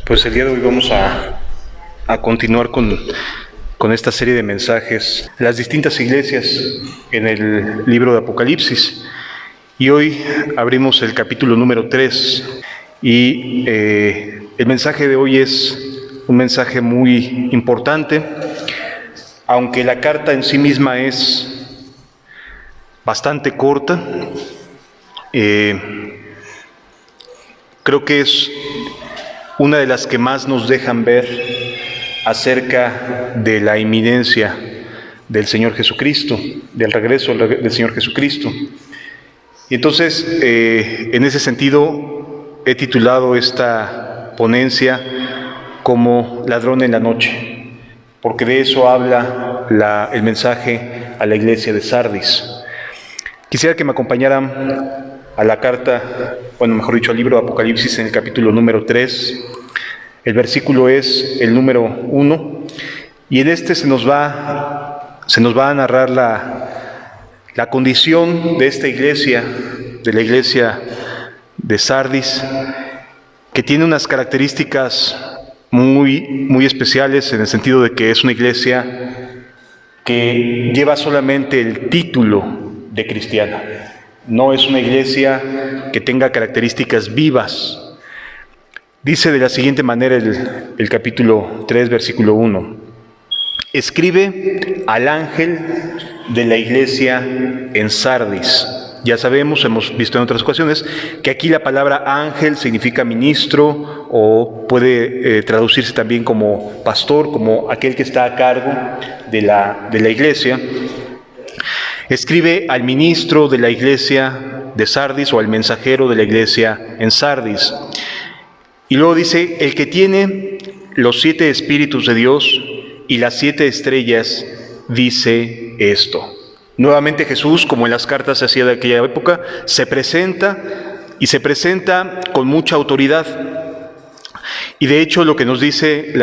Pues el día de hoy vamos a continuar con esta serie de mensajes, las distintas iglesias en el libro de Apocalipsis. Y hoy abrimos el capítulo número 3 y el mensaje de hoy es un mensaje muy importante, aunque la carta en sí misma es bastante corta. Creo que es una de las que más nos dejan ver acerca de la inminencia del Señor Jesucristo, del regreso del Señor Jesucristo. Y entonces, en ese sentido, he titulado esta ponencia como Ladrón en la Noche, porque de eso habla el mensaje a la iglesia de Sardis. Quisiera que me acompañaran a la carta, mejor dicho, al libro de Apocalipsis en el capítulo número 3. El versículo es el número 1, y en este se nos va a narrar la condición de esta iglesia, de la iglesia de Sardis, que tiene unas características muy especiales, en el sentido de que es una iglesia que lleva solamente el título de cristiana. No es una iglesia que tenga características vivas. Dice de la siguiente manera el capítulo 3, versículo 1. Escribe al ángel de la iglesia en Sardis. Ya sabemos, hemos visto en otras ocasiones, que aquí la palabra ángel significa ministro, o puede traducirse también como pastor, como aquel que está a cargo de la iglesia. Escribe al ministro de la iglesia de Sardis, o al mensajero de la iglesia en Sardis. Y luego dice, el que tiene los 7 espíritus de Dios y las 7 estrellas, dice esto. Nuevamente Jesús, como en las cartas se hacía de aquella época, se presenta con mucha autoridad. Y de hecho lo que nos dice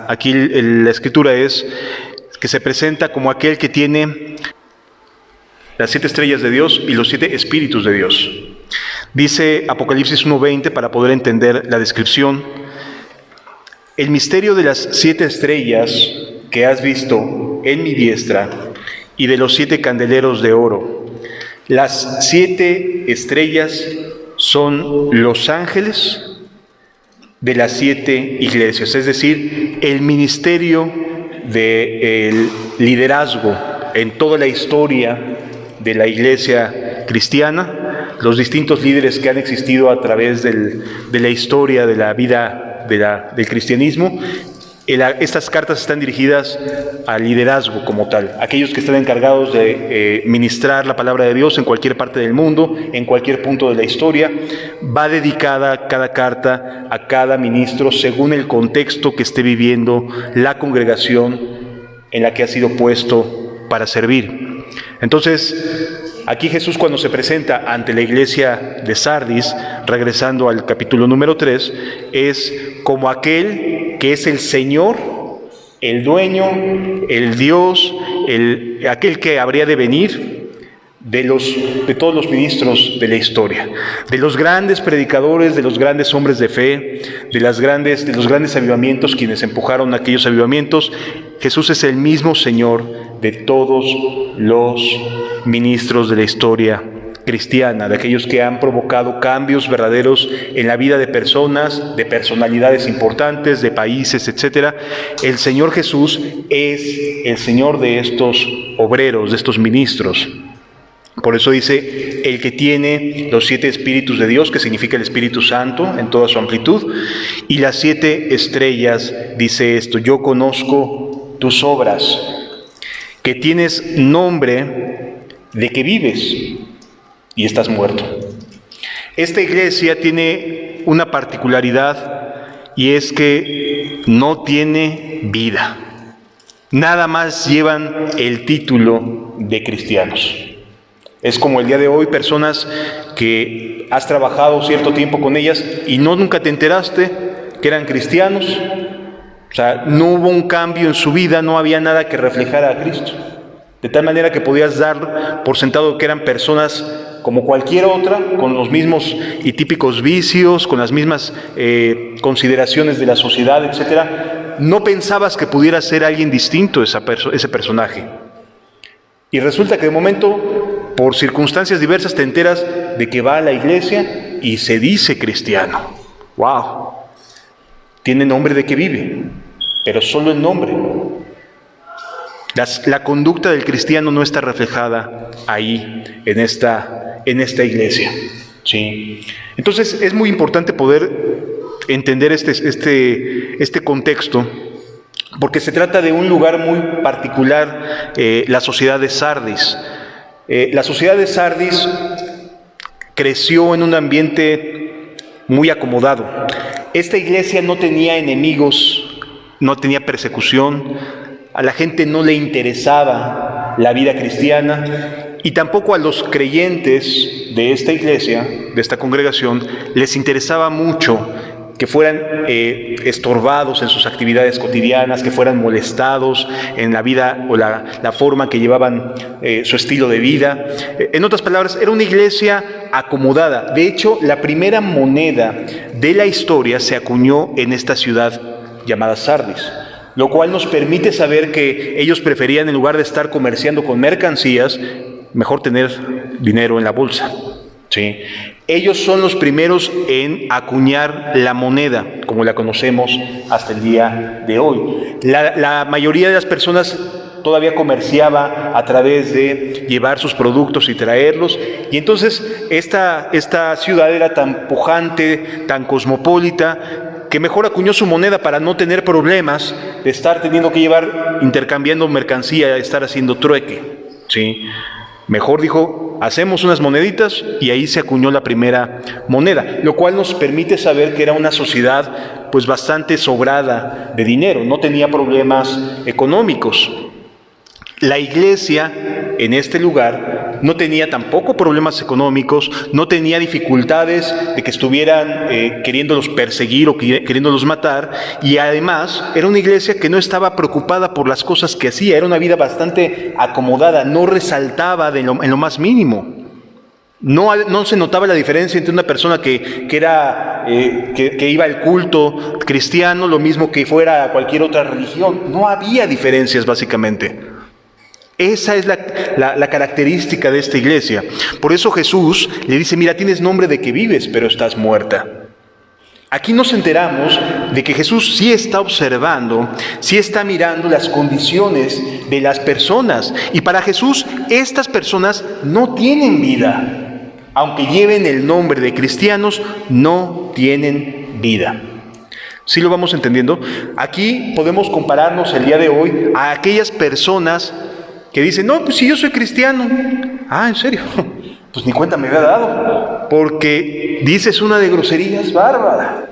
aquí la Escritura es que se presenta como aquel que tiene las 7 estrellas de Dios y los 7 espíritus de Dios. Dice Apocalipsis 1:20, para poder entender la descripción: el misterio de las 7 estrellas que has visto en mi diestra y de los 7 candeleros de oro. Las 7 estrellas son los ángeles de las 7 iglesias, es decir, el ministerio del liderazgo en toda la historia de la iglesia cristiana. Los distintos líderes que han existido a través de la historia de la vida del cristianismo. Estas cartas están dirigidas al liderazgo como tal, aquellos que están encargados de ministrar la palabra de Dios en cualquier parte del mundo, en cualquier punto de la historia. Va dedicada cada carta a cada ministro según el contexto que esté viviendo la congregación en la que ha sido puesto para servir. Entonces, aquí Jesús, cuando se presenta ante la iglesia de Sardis, regresando al capítulo número 3, es como aquel que es el Señor, el dueño, el Dios, aquel que habría de venir de todos los ministros de la historia, de los grandes predicadores, de los grandes hombres de fe, de los grandes avivamientos, quienes empujaron aquellos avivamientos. Jesús es el mismo Señor de todos los ministros de la historia cristiana, de aquellos que han provocado cambios verdaderos en la vida de personas, de personalidades importantes, de países, etc. El Señor Jesús es el Señor de estos obreros, de estos ministros. Por eso dice, el que tiene los 7 espíritus de Dios, que significa el Espíritu Santo en toda su amplitud, y las 7 estrellas, dice esto: yo conozco tus obras, que tienes nombre de que vives y estás muerto. Esta iglesia tiene una particularidad, y es que no tiene vida. Nada más llevan el título de cristianos. Es como el día de hoy, personas que has trabajado cierto tiempo con ellas y nunca te enteraste que eran cristianos. O sea, no hubo un cambio en su vida, no había nada que reflejara a Cristo. De tal manera que podías dar por sentado que eran personas como cualquier otra, con los mismos y típicos vicios, con las mismas consideraciones de la sociedad, etc. No pensabas que pudiera ser alguien distinto ese personaje. Y resulta que de momento, por circunstancias diversas, te enteras de que va a la iglesia y se dice cristiano. ¡Wow! Tiene nombre de que vive, pero solo el nombre. La conducta del cristiano no está reflejada ahí, en esta iglesia. ¿Sí? Entonces es muy importante poder entender este contexto, porque se trata de un lugar muy particular, la sociedad de Sardis. La sociedad de Sardis creció en un ambiente muy acomodado. Esta iglesia no tenía enemigos, no tenía persecución, a la gente no le interesaba la vida cristiana y tampoco a los creyentes de esta iglesia, de esta congregación, les interesaba mucho que fueran estorbados en sus actividades cotidianas, que fueran molestados en la vida o la forma que llevaban su estilo de vida. En otras palabras, era una iglesia acomodada. De hecho, la primera moneda de la historia se acuñó en esta ciudad llamada Sardis, lo cual nos permite saber que ellos preferían, en lugar de estar comerciando con mercancías, mejor tener dinero en la bolsa. ¿Sí? Ellos son los primeros en acuñar la moneda, como la conocemos hasta el día de hoy. La mayoría de las personas todavía comerciaba a través de llevar sus productos y traerlos, y entonces esta ciudad era tan pujante, tan cosmopolita, que mejor acuñó su moneda para no tener problemas de estar teniendo que llevar, intercambiando mercancía, estar haciendo trueque. ¿Sí? Mejor dijo, hacemos unas moneditas, y ahí se acuñó la primera moneda, lo cual nos permite saber que era una sociedad pues bastante sobrada de dinero, no tenía problemas económicos. La iglesia en este lugar no tenía tampoco problemas económicos, no tenía dificultades de que estuvieran queriéndolos perseguir o queriéndolos matar, y además era una iglesia que no estaba preocupada por las cosas que hacía, era una vida bastante acomodada, no resaltaba en lo más mínimo. No se notaba la diferencia entre una persona que iba al culto cristiano, lo mismo que fuera a cualquier otra religión. No había diferencias, básicamente. Esa es la característica de esta iglesia. Por eso Jesús le dice, mira, tienes nombre de que vives, pero estás muerta. Aquí nos enteramos de que Jesús sí está observando, sí está mirando las condiciones de las personas. Y para Jesús, estas personas no tienen vida. Aunque lleven el nombre de cristianos, no tienen vida. ¿Sí lo vamos entendiendo? Aquí podemos compararnos el día de hoy a aquellas personas que dicen, no, pues si yo soy cristiano. Ah, ¿en serio? Pues ni cuenta me había dado. Porque dices una de groserías bárbara.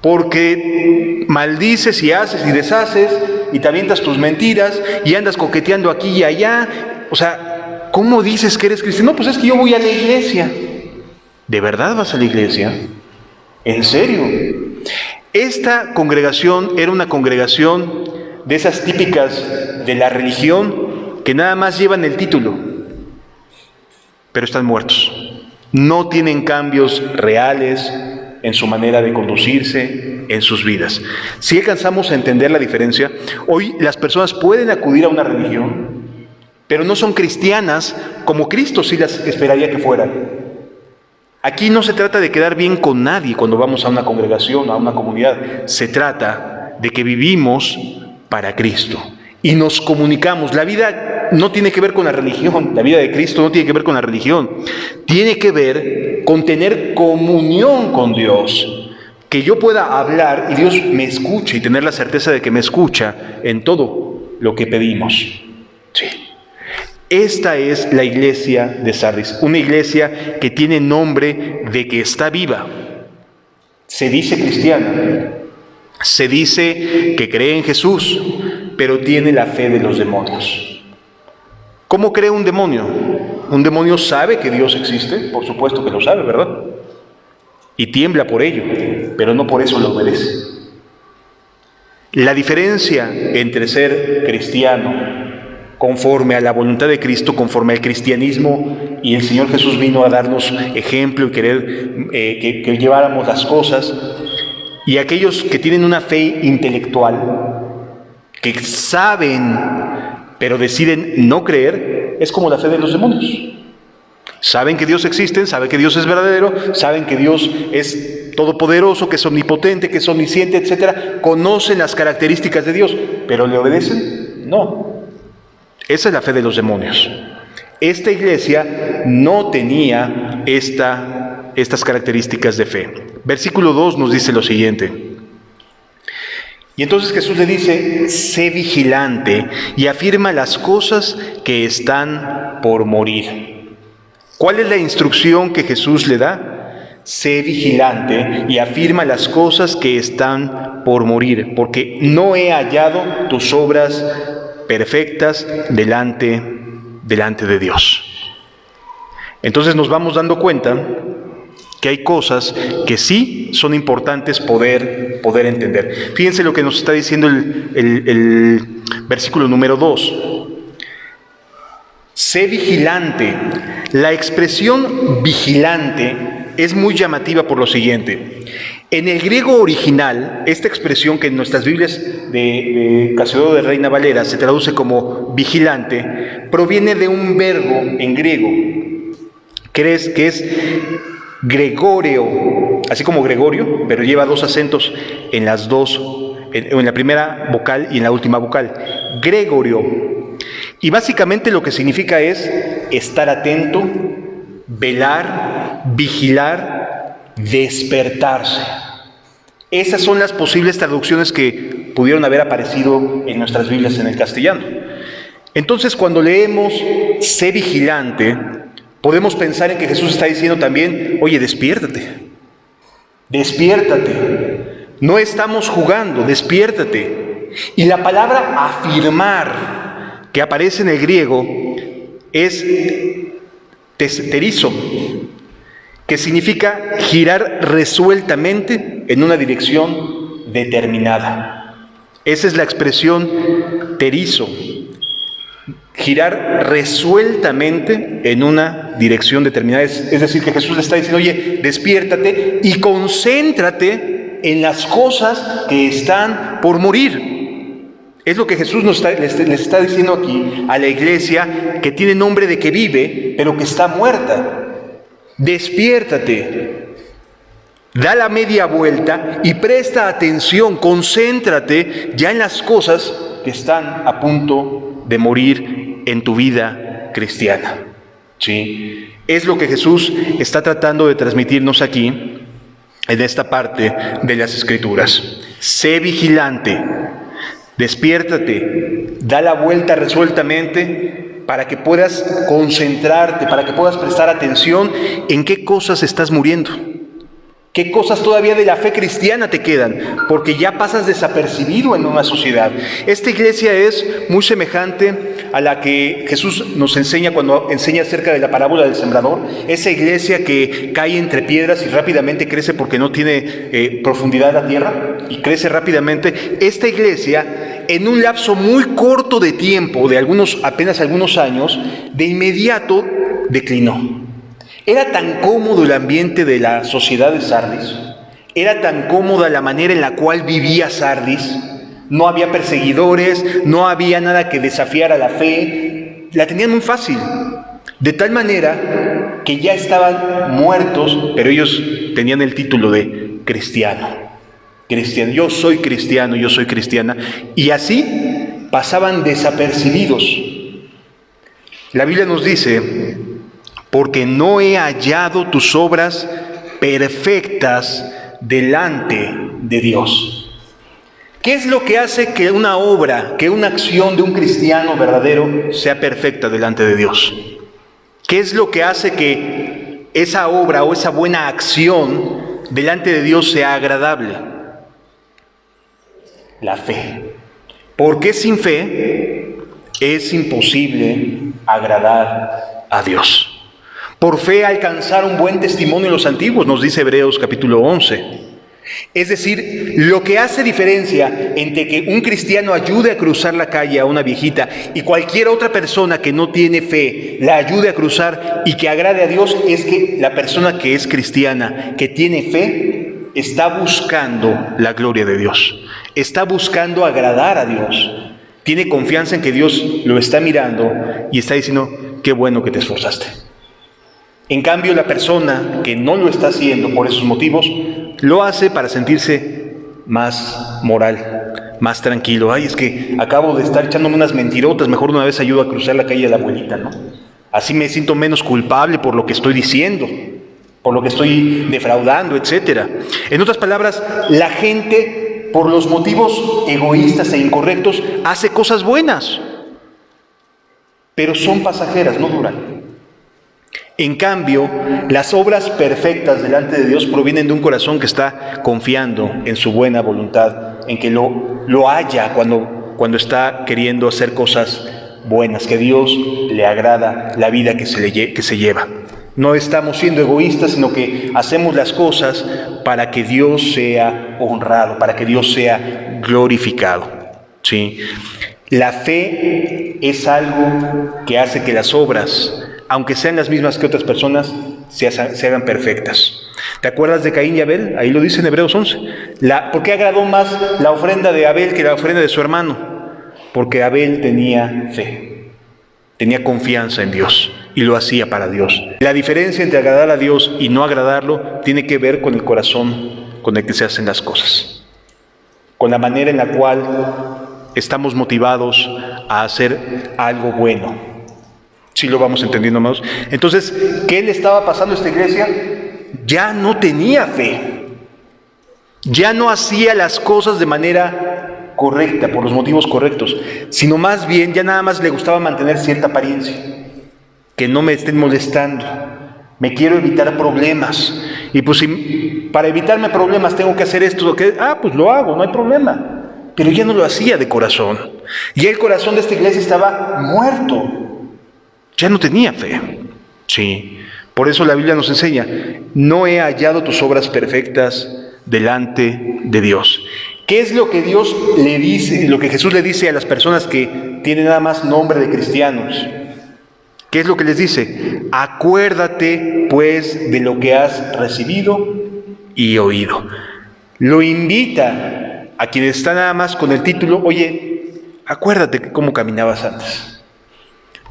Porque maldices y haces y deshaces y te avientas tus mentiras y andas coqueteando aquí y allá. O sea, ¿cómo dices que eres cristiano? No, pues es que yo voy a la iglesia. ¿De verdad vas a la iglesia? ¿En serio? Esta congregación era una congregación de esas típicas de la religión, que nada más llevan el título, pero están muertos. No tienen cambios reales en su manera de conducirse, en sus vidas. Si alcanzamos a entender la diferencia, hoy las personas pueden acudir a una religión, pero no son cristianas como Cristo sí las esperaría que fueran. Aquí no se trata de quedar bien con nadie cuando vamos a una congregación, a una comunidad. Se trata de que vivimos para Cristo y nos comunicamos. La vida no tiene que ver con la religión, la vida de Cristo no tiene que ver con la religión, tiene que ver con tener comunión con Dios, que yo pueda hablar y Dios me escuche y tener la certeza de que me escucha en todo lo que pedimos. Sí. Esta es la iglesia de Sardis, una iglesia que tiene nombre de que está viva. Se dice cristiana, se dice que cree en Jesús, pero tiene la fe de los demonios. ¿Cómo cree un demonio? ¿Un demonio sabe que Dios existe? Por supuesto que lo sabe, ¿verdad? Y tiembla por ello, pero no por eso lo obedece. La diferencia entre ser cristiano conforme a la voluntad de Cristo, conforme al cristianismo, y el Señor Jesús vino a darnos ejemplo y querer que lleváramos las cosas. Y aquellos que tienen una fe intelectual, que saben, pero deciden no creer, es como la fe de los demonios. Saben que Dios existe, saben que Dios es verdadero, saben que Dios es todopoderoso, que es omnipotente, que es omnisciente, etc. Conocen las características de Dios, pero ¿le obedecen? No. Esa es la fe de los demonios. Esta iglesia no tenía estas características de fe. Versículo 2 nos dice lo siguiente. Y entonces Jesús le dice, sé vigilante y afirma las cosas que están por morir. ¿Cuál es la instrucción que Jesús le da? Sé vigilante y afirma las cosas que están por morir, porque no he hallado tus obras perfectas delante de Dios. Entonces nos vamos dando cuenta que hay cosas que sí son importantes poder entender. Fíjense lo que nos está diciendo el versículo número 2. Sé vigilante. La expresión vigilante es muy llamativa por lo siguiente. En el griego original, esta expresión que en nuestras Biblias de Casiodoro de Reina Valera se traduce como vigilante, proviene de un verbo en griego, que es gregoreo, así como Gregorio, pero lleva dos acentos en las dos, en la primera vocal y en la última vocal. Gregorio. Y básicamente lo que significa es estar atento, velar, vigilar, despertarse. Esas son las posibles traducciones que pudieron haber aparecido en nuestras Biblias en el castellano. Entonces, cuando leemos sé vigilante, podemos pensar en que Jesús está diciendo también, oye, despiértate, despiértate, no estamos jugando, despiértate. Y la palabra afirmar, que aparece en el griego, es terizo, que significa girar resueltamente en una dirección determinada. Esa es la expresión terizo, girar resueltamente en una dirección determinada. Es decir, que Jesús le está diciendo, oye, despiértate y concéntrate en las cosas que están por morir. Es lo que Jesús les está diciendo aquí a la iglesia que tiene nombre de que vive, pero que está muerta. Despiértate, da la media vuelta y presta atención, concéntrate ya en las cosas que están a punto de morir en tu vida cristiana. ¿Sí? Es lo que Jesús está tratando de transmitirnos aquí en esta parte de las Escrituras. Sé vigilante. Despiértate, da la vuelta resueltamente para que puedas concentrarte, para que puedas prestar atención en qué cosas estás muriendo, qué cosas todavía de la fe cristiana te quedan, porque ya pasas desapercibido en una sociedad. Esta iglesia es muy semejante a la que Jesús nos enseña cuando enseña acerca de la parábola del sembrador, esa iglesia que cae entre piedras y rápidamente crece porque no tiene profundidad la tierra y crece rápidamente. Esta iglesia, en un lapso muy corto de tiempo, de apenas algunos años, de inmediato declinó. Era tan cómodo el ambiente de la sociedad de Sardis, era tan cómoda la manera en la cual vivía Sardis, no había perseguidores, no había nada que desafiara la fe, la tenían muy fácil, de tal manera que ya estaban muertos, pero ellos tenían el título de cristiano. Yo soy cristiano, yo soy cristiana, y así pasaban desapercibidos. La Biblia nos dice, porque no he hallado tus obras perfectas delante de Dios. ¿Qué es lo que hace que una obra, que una acción de un cristiano verdadero sea perfecta delante de Dios? ¿Qué es lo que hace que esa obra o esa buena acción delante de Dios sea agradable? La fe. Porque sin fe es imposible agradar a Dios. Por fe alcanzaron buen testimonio los antiguos, nos dice Hebreos capítulo 11. Es decir, lo que hace diferencia entre que un cristiano ayude a cruzar la calle a una viejita y cualquier otra persona que no tiene fe la ayude a cruzar y que agrade a Dios es que la persona que es cristiana, que tiene fe, está buscando la gloria de Dios, está buscando agradar a Dios, tiene confianza en que Dios lo está mirando y está diciendo, qué bueno que te esforzaste. En cambio, la persona que no lo está haciendo por esos motivos, lo hace para sentirse más moral, más tranquilo. Ay, es que acabo de estar echándome unas mentirotas, mejor una vez ayudo a cruzar la calle a la abuelita, ¿no? Así me siento menos culpable por lo que estoy diciendo, por lo que estoy defraudando, etc. En otras palabras, la gente, por los motivos egoístas e incorrectos, hace cosas buenas, pero son pasajeras, no duran. En cambio, las obras perfectas delante de Dios provienen de un corazón que está confiando en su buena voluntad, en que lo haya cuando está queriendo hacer cosas buenas, que Dios le agrada la vida que se lleva. No estamos siendo egoístas, sino que hacemos las cosas para que Dios sea honrado, para que Dios sea glorificado. ¿Sí? La fe es algo que hace que las obras, aunque sean las mismas que otras personas, se hagan perfectas. ¿Te acuerdas de Caín y Abel? Ahí lo dice en Hebreos 11. ¿Por qué agradó más la ofrenda de Abel que la ofrenda de su hermano? Porque Abel tenía fe, tenía confianza en Dios y lo hacía para Dios. La diferencia entre agradar a Dios y no agradarlo tiene que ver con el corazón con el que se hacen las cosas, con la manera en la cual estamos motivados a hacer algo bueno. Sí lo vamos entendiendo más. Entonces, ¿qué le estaba pasando a esta iglesia? Ya no tenía fe. Ya no hacía las cosas de manera correcta, por los motivos correctos, sino más bien ya nada más le gustaba mantener cierta apariencia. Que no me estén molestando. Me quiero evitar problemas. Y pues si para evitarme problemas tengo que hacer esto, pues lo hago, no hay problema. Pero ya no lo hacía de corazón. Y el corazón de esta iglesia estaba muerto. Ya no tenía fe. Sí. Por eso la Biblia nos enseña, no he hallado tus obras perfectas delante de Dios. ¿Qué es lo que Dios le dice, lo que Jesús le dice a las personas que tienen nada más nombre de cristianos? ¿Qué es lo que les dice? Acuérdate, pues, de lo que has recibido y oído. Lo invita a quienes están nada más con el título, oye, acuérdate cómo caminabas antes.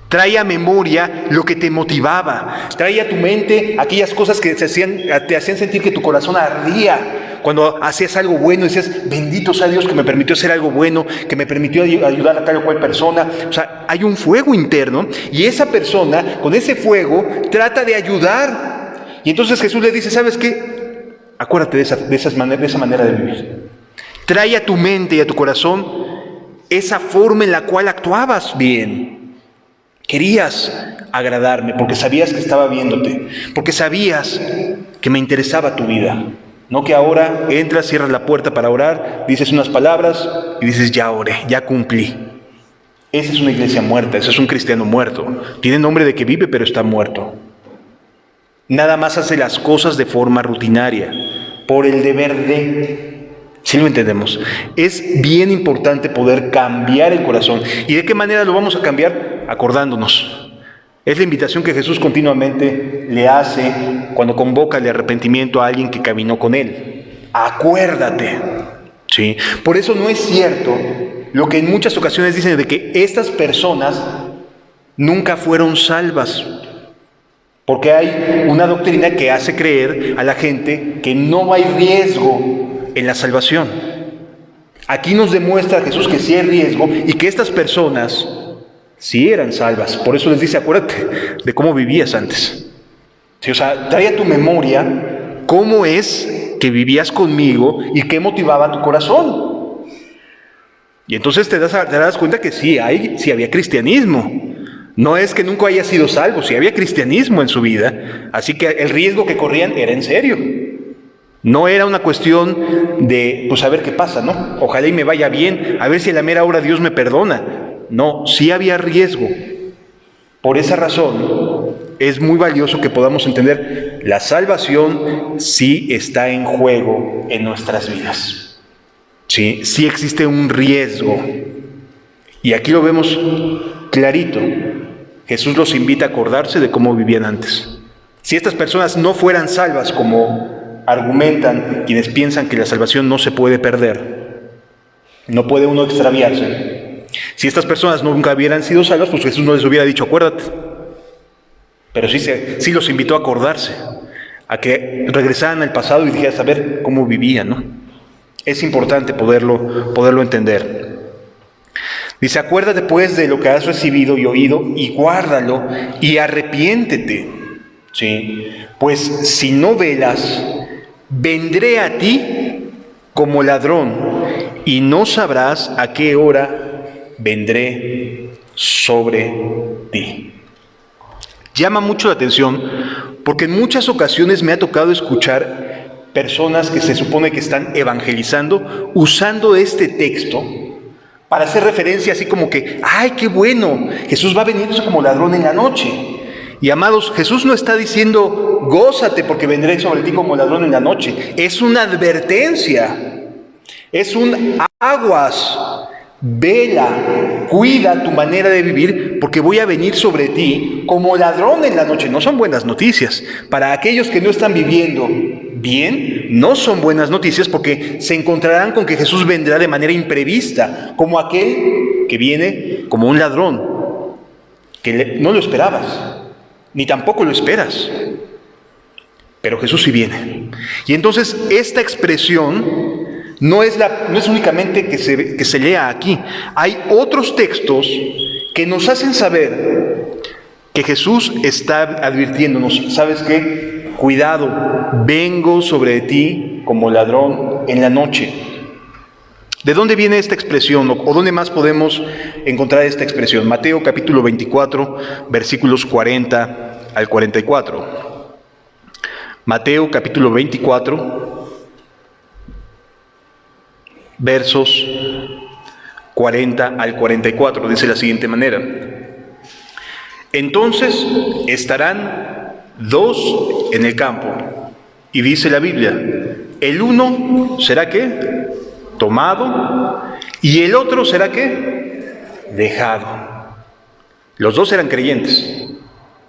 Trae a memoria lo que te motivaba. Trae a tu mente aquellas cosas que te hacían sentir que tu corazón ardía. Cuando hacías algo bueno, decías, bendito sea Dios que me permitió hacer algo bueno, que me permitió ayudar a tal o cual persona. O sea, hay un fuego interno y esa persona, con ese fuego, trata de ayudar. Y entonces Jesús le dice, ¿sabes qué? Acuérdate de esa manera de vivir. Trae a tu mente y a tu corazón esa forma en la cual actuabas bien. Querías agradarme porque sabías que estaba viéndote, porque sabías que me interesaba tu vida. No que ahora entras, cierras la puerta para orar, dices unas palabras y dices, ya oré, ya cumplí. Esa es una iglesia muerta, ese es un cristiano muerto. Tiene nombre de que vive, pero está muerto. Nada más hace las cosas de forma rutinaria, por el deber de... ¿Sí lo entendemos? Es bien importante poder cambiar el corazón. ¿Y de qué manera lo vamos a cambiar? Acordándonos. Es la invitación que Jesús continuamente le hace cuando convoca el arrepentimiento a alguien que caminó con Él. Acuérdate. ¿Sí? Por eso no es cierto lo que en muchas ocasiones dicen de que estas personas nunca fueron salvas. Porque hay una doctrina que hace creer a la gente que no hay riesgo en la salvación. Aquí nos demuestra Jesús que sí hay riesgo y que estas personas sí eran salvas. Por eso les dice, acuérdate de cómo vivías antes. Sí, o sea, trae a tu memoria cómo es que vivías conmigo y qué motivaba tu corazón. Y entonces te das cuenta que sí había cristianismo. No es que nunca haya sido salvo, sí había cristianismo en su vida. Así que el riesgo que corrían era en serio. No era una cuestión de, pues a ver qué pasa, ¿no? Ojalá y me vaya bien, a ver si a la mera hora Dios me perdona. No, sí había riesgo. Por esa razón, es muy valioso que podamos entender la salvación sí está en juego en nuestras vidas. Sí, sí existe un riesgo. Y aquí lo vemos clarito. Jesús los invita a acordarse de cómo vivían antes. Si estas personas no fueran salvas, como argumentan quienes piensan que la salvación no se puede perder, no puede uno extraviarse. Si estas personas nunca hubieran sido salvas, pues Jesús no les hubiera dicho, acuérdate. Pero sí los invitó a acordarse, a que regresaran al pasado y dijeran a saber cómo vivían, ¿no? Es importante poderlo entender. Dice, acuérdate pues de lo que has recibido y oído y guárdalo y arrepiéntete. ¿Sí? Pues si no velas, vendré a ti como ladrón y no sabrás a qué hora vendré sobre ti. Llama mucho la atención porque en muchas ocasiones me ha tocado escuchar personas que se supone que están evangelizando usando este texto para hacer referencia así como que, ¡ay, qué bueno! Jesús va a venir como ladrón en la noche. Y amados, Jesús no está diciendo, gózate porque vendré sobre ti como ladrón en la noche. Es una advertencia. Es un aguas. Vela, cuida tu manera de vivir porque voy a venir sobre ti como ladrón en la noche. No son buenas noticias. Para aquellos que no están viviendo bien, no son buenas noticias porque se encontrarán con que Jesús vendrá de manera imprevista, como aquel que viene como un ladrón, que no lo esperabas, ni tampoco lo esperas. Pero Jesús sí viene. Y entonces esta expresión no es únicamente que se lea aquí. Hay otros textos que nos hacen saber que Jesús está advirtiéndonos, ¿sabes qué? Cuidado, vengo sobre ti como ladrón en la noche. ¿De dónde viene esta expresión o dónde más podemos encontrar esta expresión? Mateo capítulo 24, versículos 40 al 44. Mateo capítulo 24, versos 40 al 44, dice de la siguiente manera. Entonces estarán dos en el campo, y dice la Biblia, el uno será ¿qué? Tomado, y el otro será ¿qué? Dejado. Los dos eran creyentes.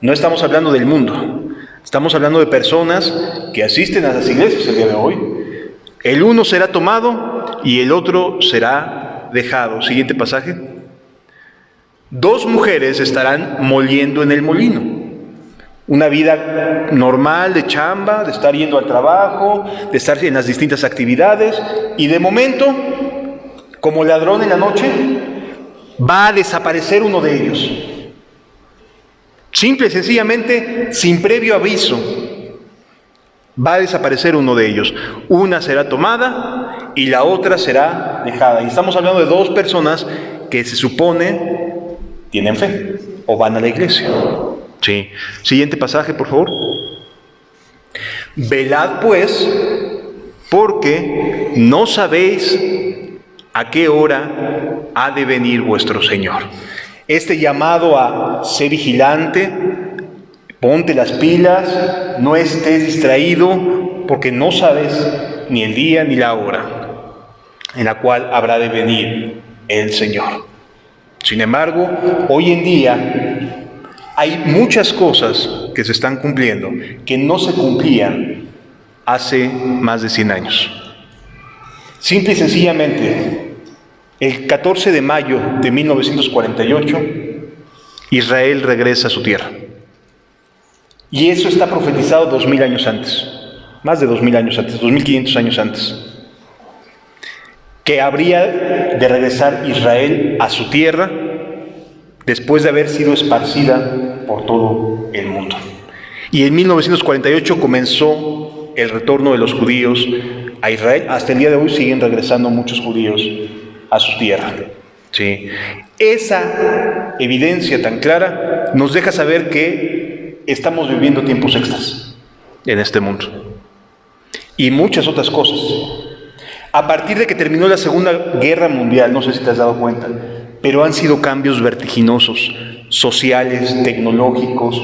No estamos hablando del mundo, estamos hablando de personas que asisten a las iglesias el día de hoy. El uno será tomado y el otro será dejado. Siguiente pasaje. Dos mujeres estarán moliendo en el molino. Una vida normal de chamba, de estar yendo al trabajo, de estar en las distintas actividades, y de momento, como ladrón en la noche, va a desaparecer uno de ellos. Simple y sencillamente, sin previo aviso, va a desaparecer uno de ellos. Una será tomada y la otra será dejada. Y estamos hablando de dos personas que se supone tienen fe o van a la iglesia. Sí. Siguiente pasaje, por favor. Velad pues, porque no sabéis a qué hora ha de venir vuestro Señor. Este llamado a ser vigilante, ponte las pilas, no estés distraído, porque no sabes ni el día ni la hora en la cual habrá de venir el Señor. Sin embargo, hoy en día hay muchas cosas que se están cumpliendo que no se cumplían hace más de 100 años. Simple y sencillamente, el 14 de mayo de 1948, Israel regresa a su tierra. Y eso está profetizado 2000 años antes, más de 2000 años antes, 2500 años antes, que habría de regresar Israel a su tierra después de haber sido esparcida por todo el mundo. Y en 1948 comenzó el retorno de los judíos a Israel. Hasta el día de hoy siguen regresando muchos judíos a su tierra. Sí. Esa evidencia tan clara nos deja saber que estamos viviendo tiempos extras en este mundo. Y muchas otras cosas. A partir de que terminó la Segunda Guerra Mundial, no sé si te has dado cuenta, pero han sido cambios vertiginosos, sociales, tecnológicos,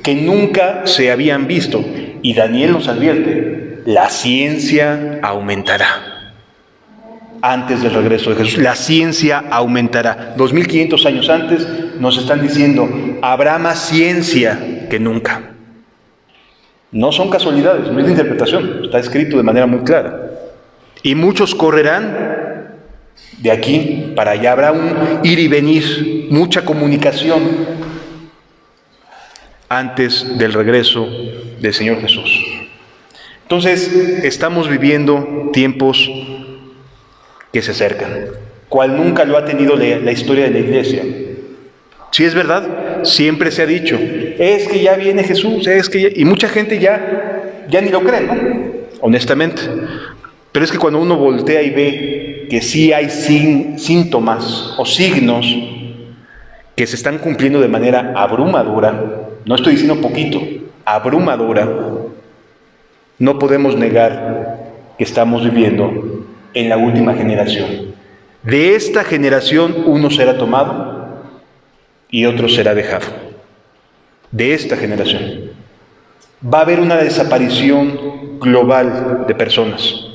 que nunca se habían visto. Y Daniel nos advierte, la ciencia aumentará. Antes del regreso de Jesús, la ciencia aumentará. 2500 años antes nos están diciendo, habrá más ciencia que nunca. No son casualidades, no es de interpretación, está escrito de manera muy clara. Y muchos correrán de aquí para allá, habrá un ir y venir, mucha comunicación antes del regreso del Señor Jesús. Entonces, estamos viviendo tiempos que se acercan, cual nunca lo ha tenido la historia de la iglesia. Sí, es verdad, siempre se ha dicho, es que ya viene Jesús, y mucha gente ya ni lo cree, ¿no? Honestamente. Pero es que cuando uno voltea y ve que sí hay síntomas o signos que se están cumpliendo de manera abrumadora, no estoy diciendo poquito, abrumadora, no podemos negar que estamos viviendo en la última generación. De esta generación uno será tomado y otro será dejado. De esta generación. Va a haber una desaparición global de personas.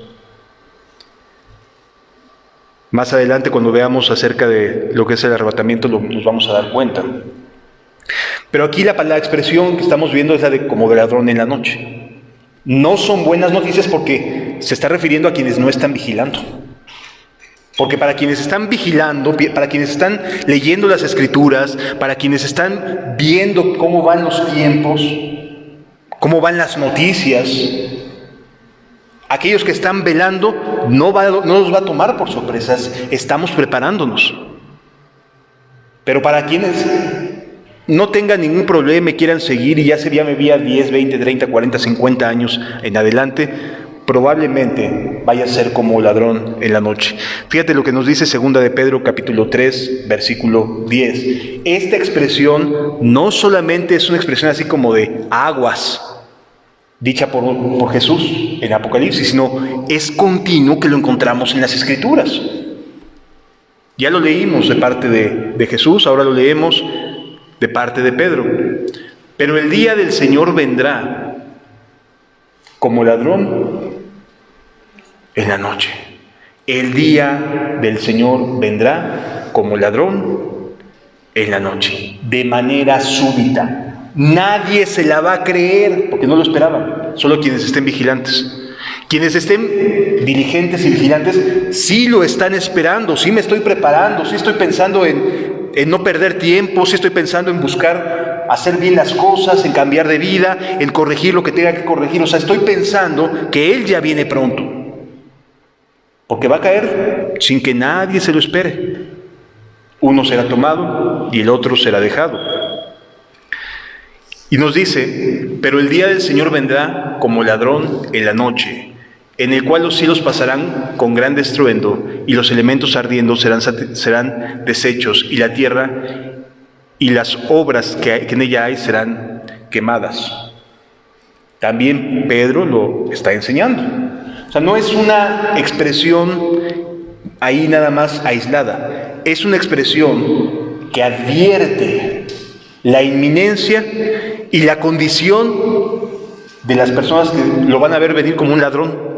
Más adelante, cuando veamos acerca de lo que es el arrebatamiento, nos vamos a dar cuenta. Pero aquí la expresión que estamos viendo es la de como ladrón en la noche. No son buenas noticias porque se está refiriendo a quienes no están vigilando. Porque para quienes están vigilando, para quienes están leyendo las Escrituras, para quienes están viendo cómo van los tiempos, cómo van las noticias, aquellos que están velando, no los va a tomar por sorpresas, estamos preparándonos. Pero para quienes no tengan ningún problema y quieran seguir y ya me vi a 10, 20, 30, 40, 50 años en adelante, probablemente vaya a ser como ladrón en la noche. Fíjate lo que nos dice 2 de Pedro capítulo 3, versículo 10. Esta expresión no solamente es una expresión así como de aguas, dicha por Jesús en Apocalipsis, sino es continuo que lo encontramos en las Escrituras. Ya lo leímos de parte de Jesús, ahora lo leemos de parte de Pedro. Pero el día del Señor vendrá como ladrón en la noche. El día del Señor vendrá como ladrón en la noche, de manera súbita. Nadie se la va a creer, porque no lo esperaban, solo quienes estén vigilantes. Quienes estén diligentes y vigilantes, sí lo están esperando, sí me estoy preparando, sí estoy pensando en no perder tiempo, sí estoy pensando en buscar hacer bien las cosas, en cambiar de vida, en corregir lo que tenga que corregir. O sea, estoy pensando que Él ya viene pronto, porque va a caer sin que nadie se lo espere. Uno será tomado y el otro será dejado. Y nos dice, pero el día del Señor vendrá como ladrón en la noche, en el cual los cielos pasarán con gran estruendo y los elementos ardiendo serán deshechos y la tierra y las obras que en ella hay serán quemadas. También Pedro lo está enseñando. O sea, no es una expresión ahí nada más aislada, es una expresión que advierte la inminencia y la condición de las personas que lo van a ver venir como un ladrón.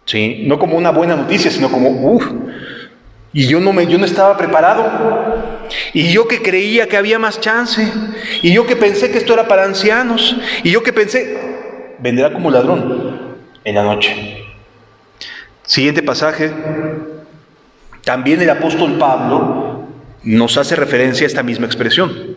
¿Sí? No como una buena noticia, sino como, y yo no estaba preparado, y yo que creía que había más chance, y yo que pensé que esto era para ancianos, y yo que pensé, vendrá como ladrón en la noche. Siguiente pasaje, también el apóstol Pablo nos hace referencia a esta misma expresión.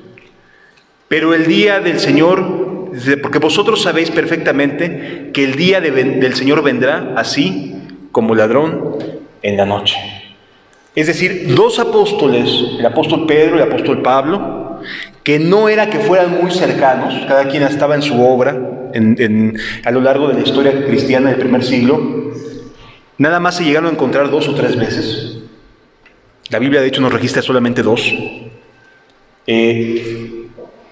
Pero el día del Señor, porque vosotros sabéis perfectamente que el día del Señor vendrá así como ladrón en la noche. Es decir, dos apóstoles, el apóstol Pedro y el apóstol Pablo, que no era que fueran muy cercanos, cada quien estaba en su obra a lo largo de la historia cristiana del primer siglo, nada más se llegaron a encontrar 2 o 3 veces. La Biblia de hecho nos registra solamente 2.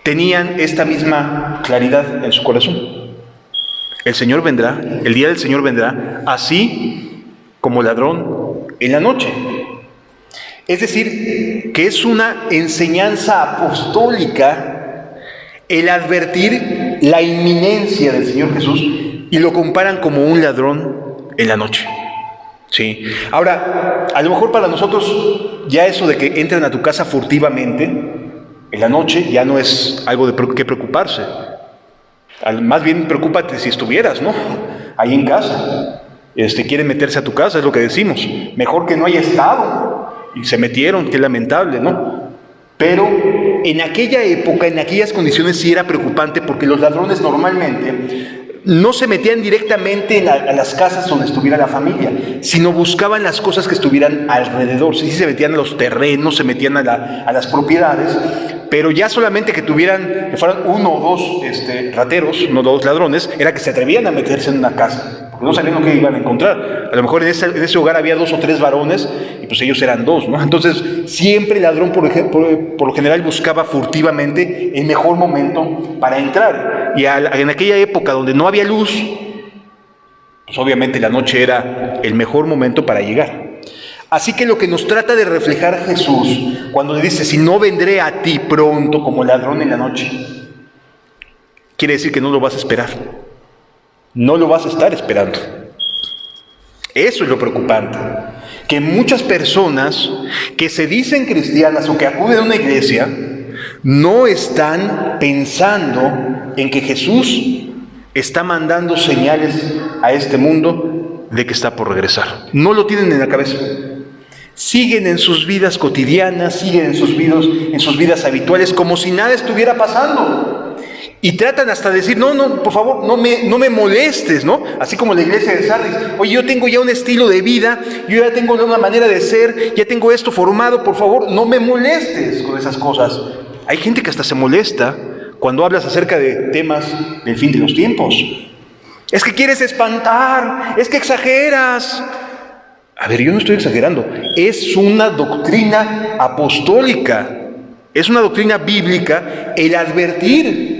Tenían esta misma claridad en su corazón. El Señor vendrá, el día del Señor vendrá, así como ladrón en la noche. Es decir, que es una enseñanza apostólica el advertir la inminencia del Señor Jesús y lo comparan como un ladrón en la noche. Sí. Ahora, a lo mejor para nosotros ya eso de que entren a tu casa furtivamente en la noche ya no es algo de que preocuparse. Más bien preocúpate si estuvieras, ¿no? Ahí en casa. Quieren meterse a tu casa, es lo que decimos. Mejor que no haya estado. Y se metieron, qué lamentable, ¿no? Pero en aquella época, en aquellas condiciones sí era preocupante porque los ladrones normalmente no se metían directamente a las casas donde estuviera la familia, sino buscaban las cosas que estuvieran alrededor. Sí se metían a los terrenos, se metían a las propiedades, pero ya solamente que fueran uno o dos rateros, no dos ladrones, era que se atrevían a meterse en una casa, porque no sabían lo que iban a encontrar. A lo mejor en ese hogar había 2 o 3 varones, y pues ellos eran 2, ¿no? Entonces, siempre el ladrón, por lo general, buscaba furtivamente el mejor momento para entrar. Y en aquella época donde no había luz, pues obviamente la noche era el mejor momento para llegar. Así que lo que nos trata de reflejar Jesús, cuando le dice, si no vendré a ti pronto como ladrón en la noche, quiere decir que no lo vas a esperar. No lo vas a estar esperando. Eso es lo preocupante. Que muchas personas que se dicen cristianas o que acuden a una iglesia, no están pensando en que Jesús está mandando señales a este mundo de que está por regresar. No lo tienen en la cabeza. Siguen en sus vidas cotidianas, siguen en sus vidas habituales, como si nada estuviera pasando. Y tratan hasta de decir, no, por favor, no me molestes, ¿no? Así como la iglesia de Sardis. Oye, yo tengo ya un estilo de vida, yo ya tengo una manera de ser, ya tengo esto formado, por favor, no me molestes con esas cosas. Hay gente que hasta se molesta cuando hablas acerca de temas del fin de los tiempos. Es que quieres espantar, es que exageras. A ver, yo no estoy exagerando. Es una doctrina apostólica, es una doctrina bíblica el advertir.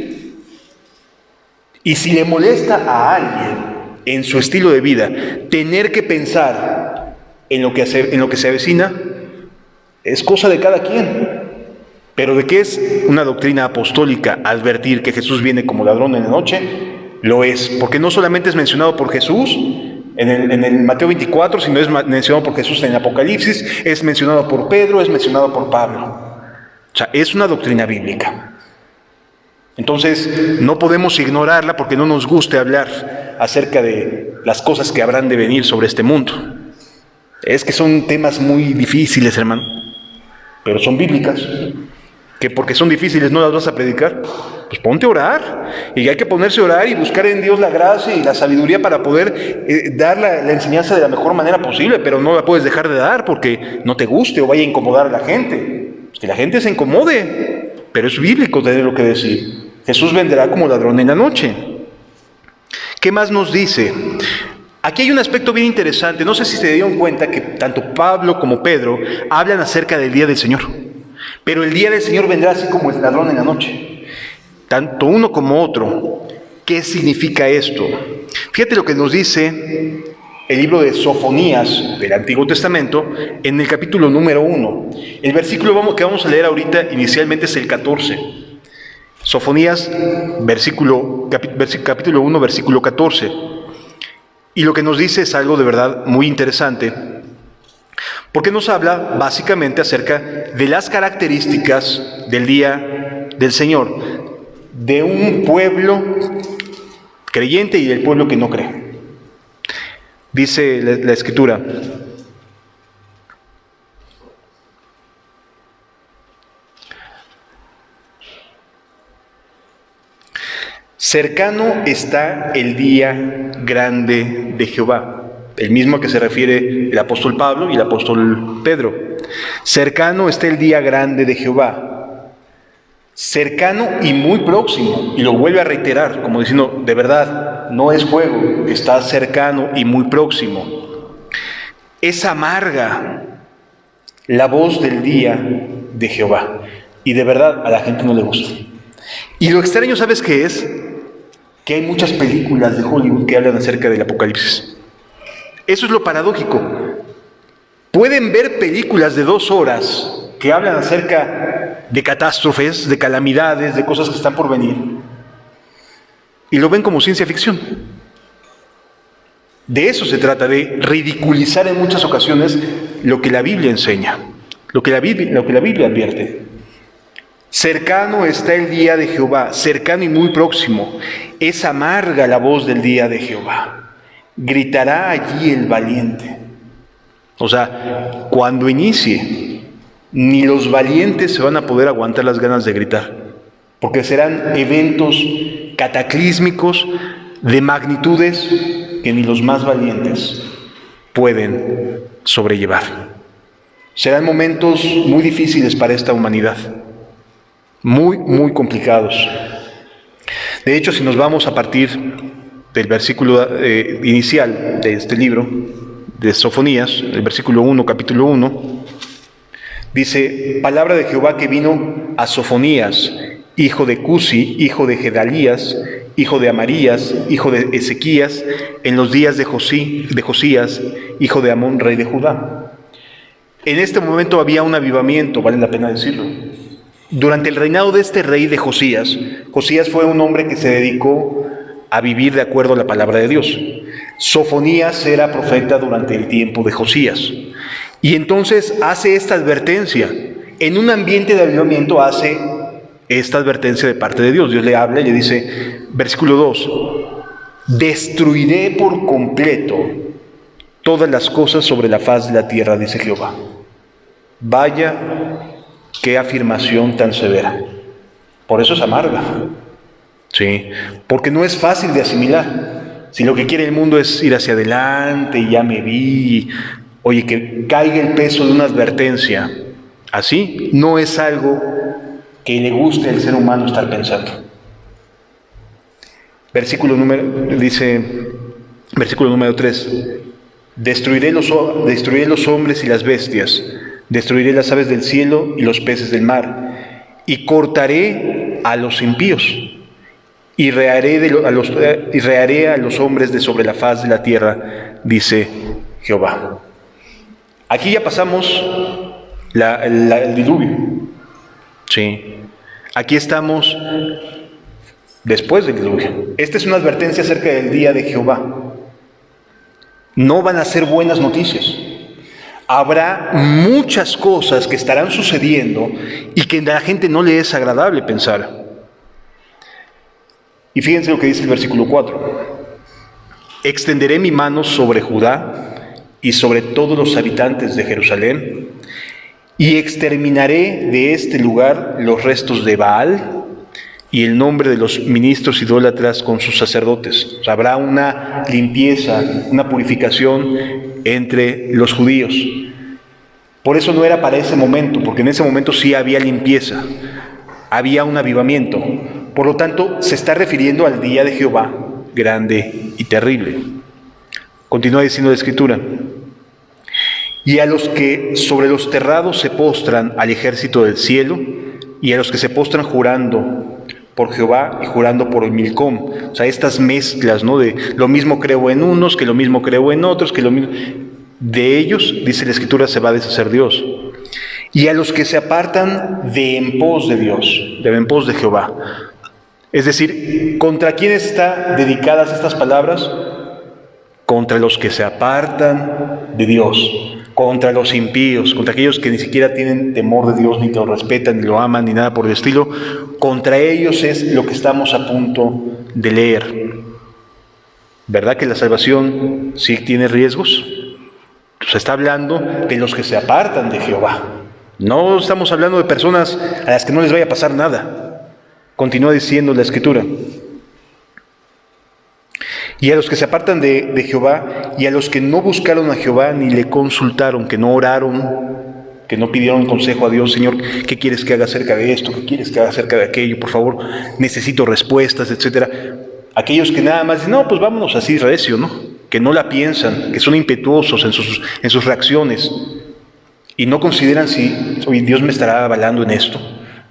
Y si le molesta a alguien en su estilo de vida tener que pensar en lo que se avecina, es cosa de cada quien. Pero de que es una doctrina apostólica advertir que Jesús viene como ladrón en la noche, lo es. Porque no solamente es mencionado por Jesús en el Mateo 24, sino es mencionado por Jesús en el Apocalipsis, es mencionado por Pedro, es mencionado por Pablo. O sea, es una doctrina bíblica. Entonces, no podemos ignorarla porque no nos guste hablar acerca de las cosas que habrán de venir sobre este mundo. Es que son temas muy difíciles, hermano, pero son bíblicas. Que porque son difíciles no las vas a predicar, pues ponte a orar, y hay que ponerse a orar y buscar en Dios la gracia y la sabiduría para poder dar la enseñanza de la mejor manera posible, pero no la puedes dejar de dar porque no te guste o vaya a incomodar a la gente. Pues que la gente se incomode, pero es bíblico tener lo que decir. Jesús vendrá como ladrón en la noche. ¿Qué más nos dice? Aquí hay un aspecto bien interesante. No sé si se dieron cuenta que tanto Pablo como Pedro hablan acerca del día del Señor. Pero el día del Señor vendrá así como el ladrón en la noche. Tanto uno como otro. ¿Qué significa esto? Fíjate lo que nos dice el libro de Sofonías del Antiguo Testamento en el capítulo número 1. El versículo que vamos a leer ahorita inicialmente es el 14. Sofonías, capítulo 1, versículo 14. Y lo que nos dice es algo de verdad muy interesante, porque nos habla básicamente acerca de las características del día del Señor, de un pueblo creyente y del pueblo que no cree. Dice la Escritura: cercano está el día grande de Jehová. El mismo a que se refiere el apóstol Pablo y el apóstol Pedro. Cercano está el día grande de Jehová. Cercano y muy próximo. Y lo vuelve a reiterar, como diciendo, de verdad, no es juego, está cercano y muy próximo. Es amarga la voz del día de Jehová. Y de verdad a la gente no le gusta. Y lo extraño, ¿sabes qué es? Que hay muchas películas de Hollywood que hablan acerca del Apocalipsis. Eso es lo paradójico. Pueden ver películas de 2 horas que hablan acerca de catástrofes, de calamidades, de cosas que están por venir. y lo ven como ciencia ficción. De eso se trata, de ridiculizar en muchas ocasiones lo que la Biblia enseña, lo que la Biblia advierte. Cercano está el día de Jehová, cercano y muy próximo. Es amarga la voz del día de Jehová. Gritará allí el valiente. O sea, cuando inicie, ni los valientes se van a poder aguantar las ganas de gritar, porque serán eventos cataclísmicos de magnitudes que ni los más valientes pueden sobrellevar. Serán momentos muy difíciles para esta humanidad, muy, muy complicados. De hecho, si nos vamos a partir del versículo inicial de este libro, de Sofonías, el versículo 1, capítulo 1, dice: palabra de Jehová que vino a Sofonías, hijo de Cusi, hijo de Gedalías, hijo de Amarías, hijo de Ezequías, en los días de Josías, hijo de Amón, rey de Judá. En este momento había un avivamiento, vale la pena decirlo. Durante el reinado de este rey de Josías, Josías fue un hombre que se dedicó a vivir de acuerdo a la palabra de Dios. Sofonías era profeta durante el tiempo de Josías. Y entonces hace esta advertencia. En un ambiente de avivamiento hace esta advertencia de parte de Dios. Dios le habla y le dice, versículo 2, destruiré por completo todas las cosas sobre la faz de la tierra, dice Jehová. Vaya, qué afirmación tan severa. Por eso es amarga. Sí, porque no es fácil de asimilar. Si lo que quiere el mundo es ir hacia adelante y ya me vi, oye, que caiga el peso de una advertencia, así no es algo que le guste al ser humano estar pensando. Versículo número 3, destruiré los hombres y las bestias, destruiré las aves del cielo y los peces del mar, y cortaré a los impíos, y rearé a los hombres de sobre la faz de la tierra, dice Jehová. Aquí ya pasamos el diluvio. Sí. Aquí estamos después del diluvio. Esta es una advertencia acerca del día de Jehová. No van a ser buenas noticias. Habrá muchas cosas que estarán sucediendo y que a la gente no le es agradable pensar. Y fíjense lo que dice el versículo 4. Extenderé mi mano sobre Judá y sobre todos los habitantes de Jerusalén, y exterminaré de este lugar los restos de Baal y el nombre de los ministros idólatras con sus sacerdotes. O sea, habrá una limpieza, una purificación entre los judíos. Por eso no era para ese momento, porque en ese momento sí había limpieza, había un avivamiento. Por lo tanto, se está refiriendo al día de Jehová, grande y terrible. Continúa diciendo la Escritura: y a los que sobre los terrados se postran al ejército del cielo, y a los que se postran jurando por Jehová y jurando por el Milcom. O sea, estas mezclas, ¿no? De lo mismo creo en unos, que lo mismo creo en otros, que lo mismo. De ellos, dice la Escritura, se va a deshacer Dios. Y a los que se apartan de en pos de Dios, de en pos de Jehová. Es decir, ¿contra quién están dedicadas estas palabras? Contra los que se apartan de Dios, contra los impíos, contra aquellos que ni siquiera tienen temor de Dios, ni lo respetan, ni lo aman, ni nada por el estilo. Contra ellos es lo que estamos a punto de leer. ¿Verdad que la salvación sí tiene riesgos? Se está hablando de los que se apartan de Jehová. No estamos hablando de personas a las que no les vaya a pasar nada. Continúa diciendo la Escritura: y a los que se apartan de Jehová, y a los que no buscaron a Jehová ni le consultaron, que no oraron, que no pidieron consejo a Dios: Señor, ¿qué quieres que haga acerca de esto? ¿Qué quieres que haga acerca de aquello? Por favor, necesito respuestas, etcétera. Aquellos que nada más dicen, no, pues vámonos así recio, ¿no? Que no la piensan, que son impetuosos en sus reacciones, y no consideran si, oye, Dios me estará avalando en esto,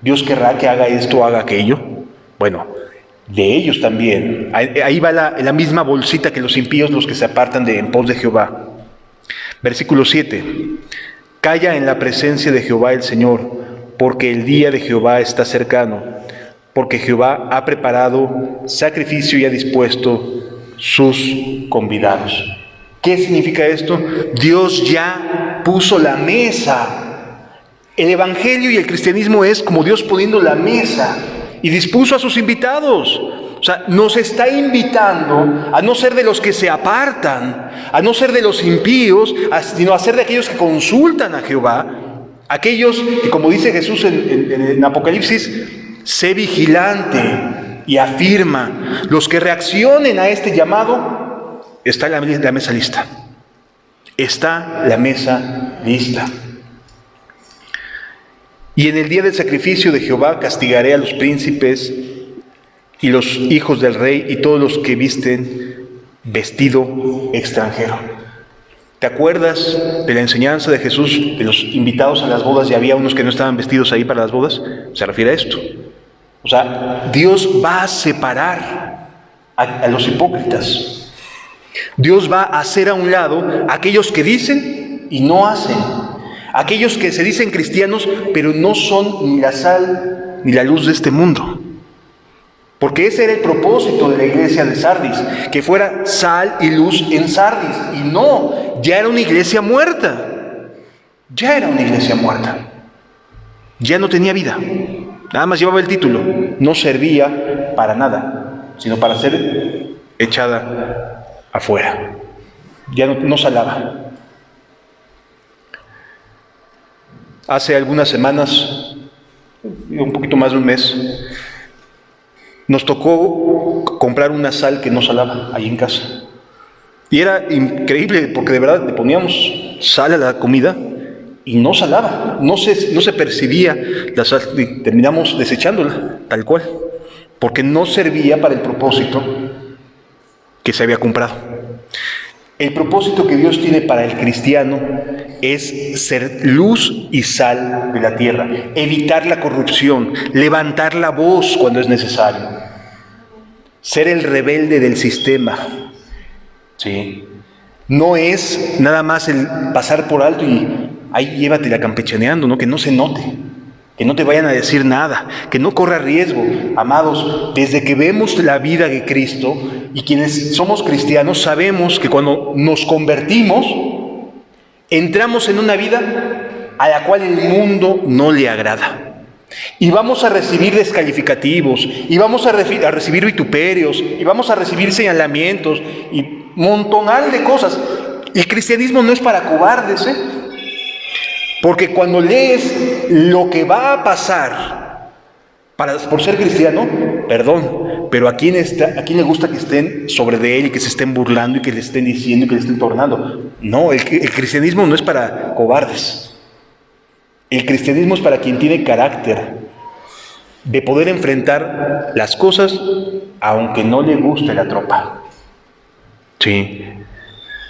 Dios querrá que haga esto o haga aquello. Bueno, de ellos también. Ahí va la misma bolsita que los impíos, los que se apartan de en pos de Jehová. Versículo 7. Calla en la presencia de Jehová el Señor, porque el día de Jehová está cercano. porque Jehová ha preparado sacrificio y ha dispuesto sus convidados. ¿Qué significa esto? Dios ya puso la mesa. El evangelio y el cristianismo es como Dios poniendo la mesa y dispuso a sus invitados. O sea, nos está invitando a no ser de los que se apartan, a no ser de los impíos, sino a ser de aquellos que consultan a Jehová, aquellos que, como dice Jesús en Apocalipsis, sé vigilante y afirma. Los que reaccionen a este llamado, está la mesa lista. Está la mesa lista. Y en el día del sacrificio de Jehová castigaré a los príncipes y los hijos del rey y todos los que visten vestido extranjero. ¿Te acuerdas de la enseñanza de Jesús de los invitados a las bodas y había unos que no estaban vestidos ahí para las bodas? Se refiere a esto. O sea, Dios va a separar a los hipócritas. Dios va a hacer a un lado a aquellos que dicen y no hacen. Aquellos que se dicen cristianos, pero no son ni la sal ni la luz de este mundo. Porque ese era el propósito de la iglesia de Sardis, que fuera sal y luz en Sardis. Y no, ya era una iglesia muerta. Ya era una iglesia muerta. Ya no tenía vida. Nada más llevaba el título. No servía para nada, sino para ser echada afuera. Ya no salaba. Hace algunas semanas, un poquito más de un mes, nos tocó comprar una sal que no salaba ahí en casa. Y era increíble porque de verdad le poníamos sal a la comida y no salaba, no se percibía la sal y terminamos desechándola tal cual, porque no servía para el propósito que se había comprado. El propósito que Dios tiene para el cristiano es ser luz y sal de la tierra, evitar la corrupción, levantar la voz cuando es necesario, ser el rebelde del sistema. ¿Sí? No es nada más el pasar por alto y ahí llévatela campechaneando, ¿no? Que no se note, que no te vayan a decir nada, que no corra riesgo. Amados, desde que vemos la vida de Cristo y quienes somos cristianos sabemos que cuando nos convertimos, entramos en una vida a la cual el mundo no le agrada. Y vamos a recibir descalificativos, y vamos a recibir vituperios, y vamos a recibir señalamientos, y montonal de cosas. El cristianismo no es para cobardes, porque cuando lees lo que va a pasar por ser cristiano, perdón, pero ¿a quién le gusta que estén sobre de él y que se estén burlando y que le estén diciendo y que le estén tornando? No, el cristianismo no es para cobardes. El cristianismo es para quien tiene carácter de poder enfrentar las cosas aunque no le guste la tropa. Sí,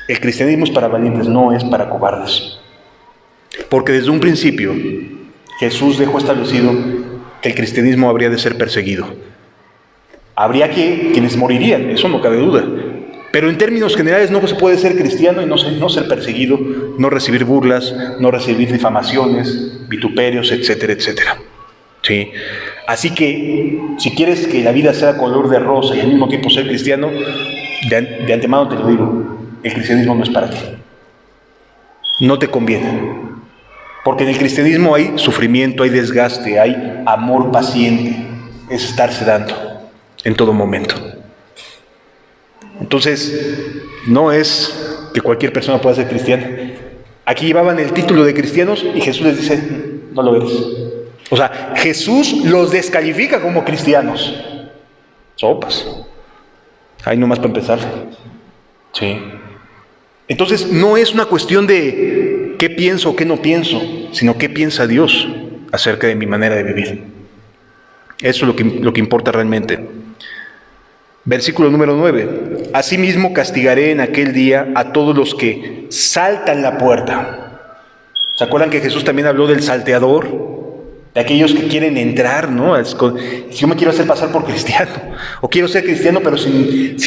el cristianismo es para valientes, no es para cobardes. Porque desde un principio Jesús dejó establecido que el cristianismo habría de ser perseguido. Habría quienes morirían, eso no cabe duda. Pero en términos generales no se puede ser cristiano y no ser perseguido, no recibir burlas, no recibir difamaciones, vituperios, etcétera, etcétera. ¿Sí? Así que si quieres que la vida sea color de rosa y al mismo tiempo ser cristiano, de antemano te lo digo, el cristianismo no es para ti. No te conviene. Porque en el cristianismo hay sufrimiento, hay desgaste, hay amor paciente, es estarse dando en todo momento. Entonces, no es que cualquier persona pueda ser cristiana. Aquí llevaban el título de cristianos y Jesús les dice, no lo eres. O sea, Jesús los descalifica como cristianos. Sopas. Ahí nomás para empezar. Sí. Entonces, no es una cuestión de qué pienso o qué no pienso, sino qué piensa Dios acerca de mi manera de vivir. Eso es lo que importa realmente. Versículo número 9. Asimismo castigaré en aquel día a todos los que saltan la puerta. ¿Se acuerdan que Jesús también habló del salteador? De aquellos que quieren entrar, ¿no? Si yo me quiero hacer pasar por cristiano, o quiero ser cristiano pero sin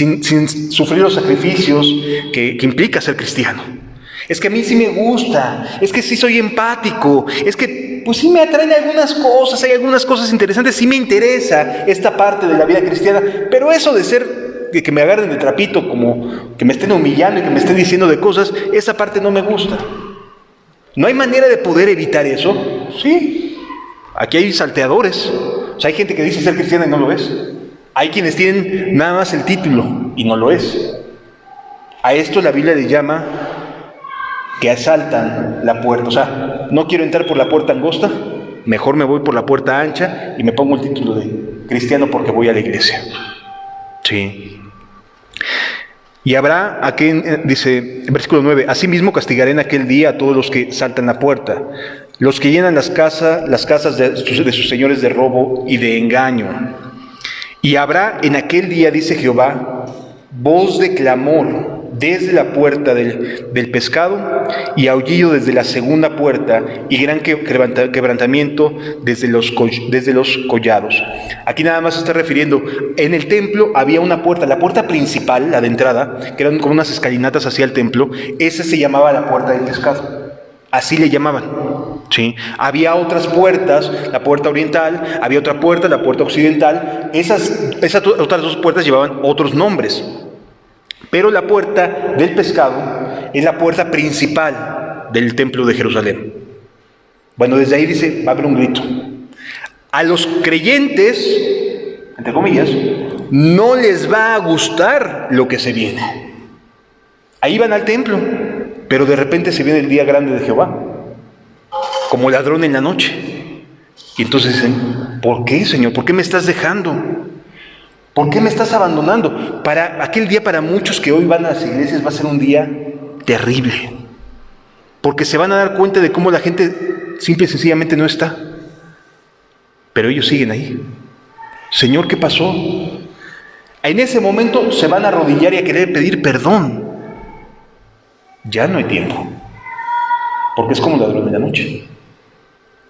sufrir los sacrificios que implica ser cristiano. Es que a mí sí me gusta, es que sí soy empático, es que pues sí me atraen algunas cosas, hay algunas cosas interesantes, sí me interesa esta parte de la vida cristiana, pero eso de ser, de que me agarren de trapito, como que me estén humillando y que me estén diciendo de cosas, esa parte no me gusta. ¿No hay manera de poder evitar eso? Sí. Aquí hay salteadores. O sea, hay gente que dice ser cristiana y no lo es. Hay quienes tienen nada más el título y no lo es. A esto la Biblia le llama que asaltan la puerta. O sea, no quiero entrar por la puerta angosta, mejor me voy por la puerta ancha y me pongo el título de cristiano porque voy a la iglesia. Sí. Y habrá, aquí dice, versículo 9, asimismo castigaré en aquel día a todos los que saltan la puerta, los que llenan las casas de sus señores de robo y de engaño. Y habrá en aquel día, dice Jehová, voz de clamor desde la puerta del pescado y aullido desde la segunda puerta y gran quebrantamiento desde los collados. Aquí nada más se está refiriendo, en el templo había una puerta, la puerta principal, la de entrada, que eran como unas escalinatas hacia el templo, esa se llamaba la puerta del pescado, así le llamaban. ¿Sí? Había otras puertas, la puerta oriental, había otra puerta, la puerta occidental, esas otras dos puertas llevaban otros nombres. Pero la puerta del pescado es la puerta principal del templo de Jerusalén. Bueno, desde ahí dice, va a haber un grito. A los creyentes, entre comillas, no les va a gustar lo que se viene. Ahí van al templo, pero de repente se viene el día grande de Jehová, como ladrón en la noche. Y entonces dicen, ¿por qué, Señor? ¿Por qué me estás dejando? ¿Por qué me estás abandonando? Para aquel día, para muchos que hoy van a las iglesias, va a ser un día terrible. Porque se van a dar cuenta de cómo la gente simple y sencillamente no está. Pero ellos siguen ahí. Señor, ¿qué pasó? En ese momento se van a arrodillar y a querer pedir perdón. Ya no hay tiempo. Porque es como ladrón de la noche.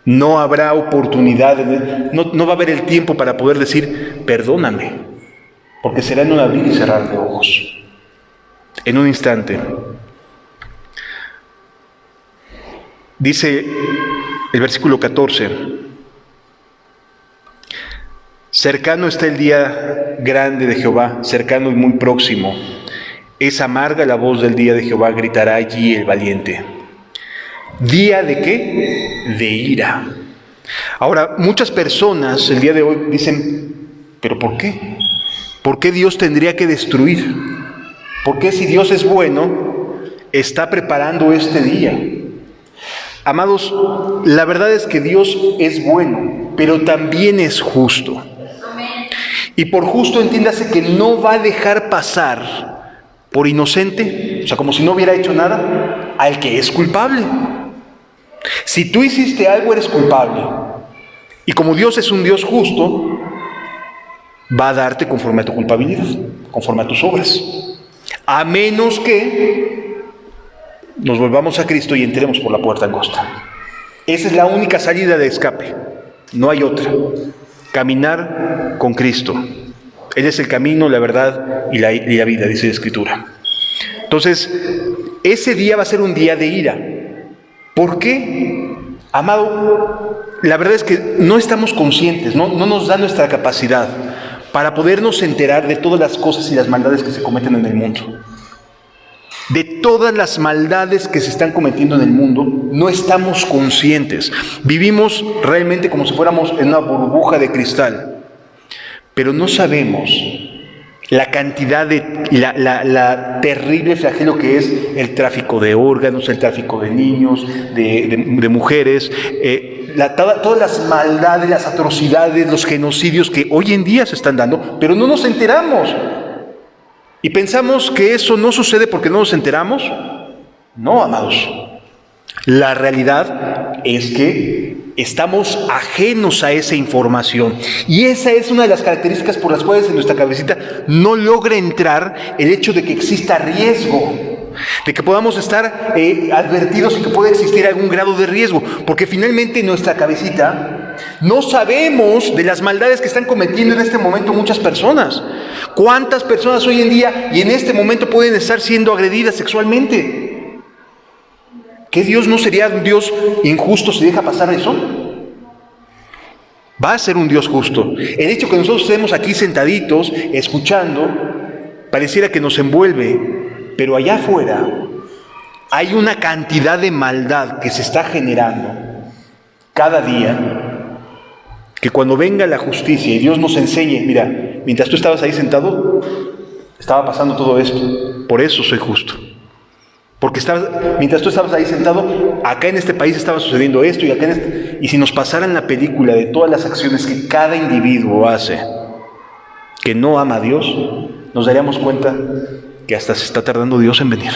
No habrá oportunidad, no va a haber el tiempo para poder decir, perdóname. Porque será en un abrir y cerrar de ojos. En un instante. Dice el versículo 14. Cercano está el día grande de Jehová, cercano y muy próximo. Es amarga la voz del día de Jehová, gritará allí el valiente. ¿Día de qué? De ira. Ahora, muchas personas el día de hoy dicen, ¿pero por qué? ¿Por qué Dios tendría que destruir? ¿Por qué si Dios es bueno, está preparando este día? Amados, la verdad es que Dios es bueno, pero también es justo. Y por justo entiéndase que no va a dejar pasar por inocente, o sea, como si no hubiera hecho nada, al que es culpable. Si tú hiciste algo, eres culpable. Y como Dios es un Dios justo, va a darte conforme a tu culpabilidad, conforme a tus obras. A menos que nos volvamos a Cristo y entremos por la puerta angosta. Esa es la única salida de escape. No hay otra. Caminar con Cristo. Él es el camino, la verdad y la vida, dice la Escritura. Entonces, ese día va a ser un día de ira. ¿Por qué? Amado, la verdad es que no estamos conscientes, no nos da nuestra capacidad para podernos enterar de todas las cosas y las maldades que se cometen en el mundo. De todas las maldades que se están cometiendo en el mundo, no estamos conscientes. Vivimos realmente como si fuéramos en una burbuja de cristal, pero no sabemos la cantidad de, la terrible flagelo que es el tráfico de órganos, el tráfico de niños, de mujeres, todas las maldades, las atrocidades, los genocidios que hoy en día se están dando, pero no nos enteramos. ¿Y pensamos que eso no sucede porque no nos enteramos? No, amados. La realidad es que estamos ajenos a esa información. Y esa es una de las características por las cuales en nuestra cabecita no logra entrar el hecho de que exista riesgo, de que podamos estar advertidos y que pueda existir algún grado de riesgo, porque finalmente en nuestra cabecita no sabemos de las maldades que están cometiendo en este momento muchas personas. ¿Cuántas personas hoy en día y en este momento pueden estar siendo agredidas sexualmente? ¿Que Dios no sería un Dios injusto si deja pasar eso? Va a ser un Dios justo. El hecho que nosotros estemos aquí sentaditos, escuchando, pareciera que nos envuelve, pero allá afuera hay una cantidad de maldad que se está generando cada día, que cuando venga la justicia y Dios nos enseñe, mira, mientras tú estabas ahí sentado, estaba pasando todo esto, por eso soy justo. Porque mientras tú estabas ahí sentado, acá en este país estaba sucediendo esto y acá y si nos pasaran la película de todas las acciones que cada individuo hace que no ama a Dios, nos daríamos cuenta que hasta se está tardando Dios en venir.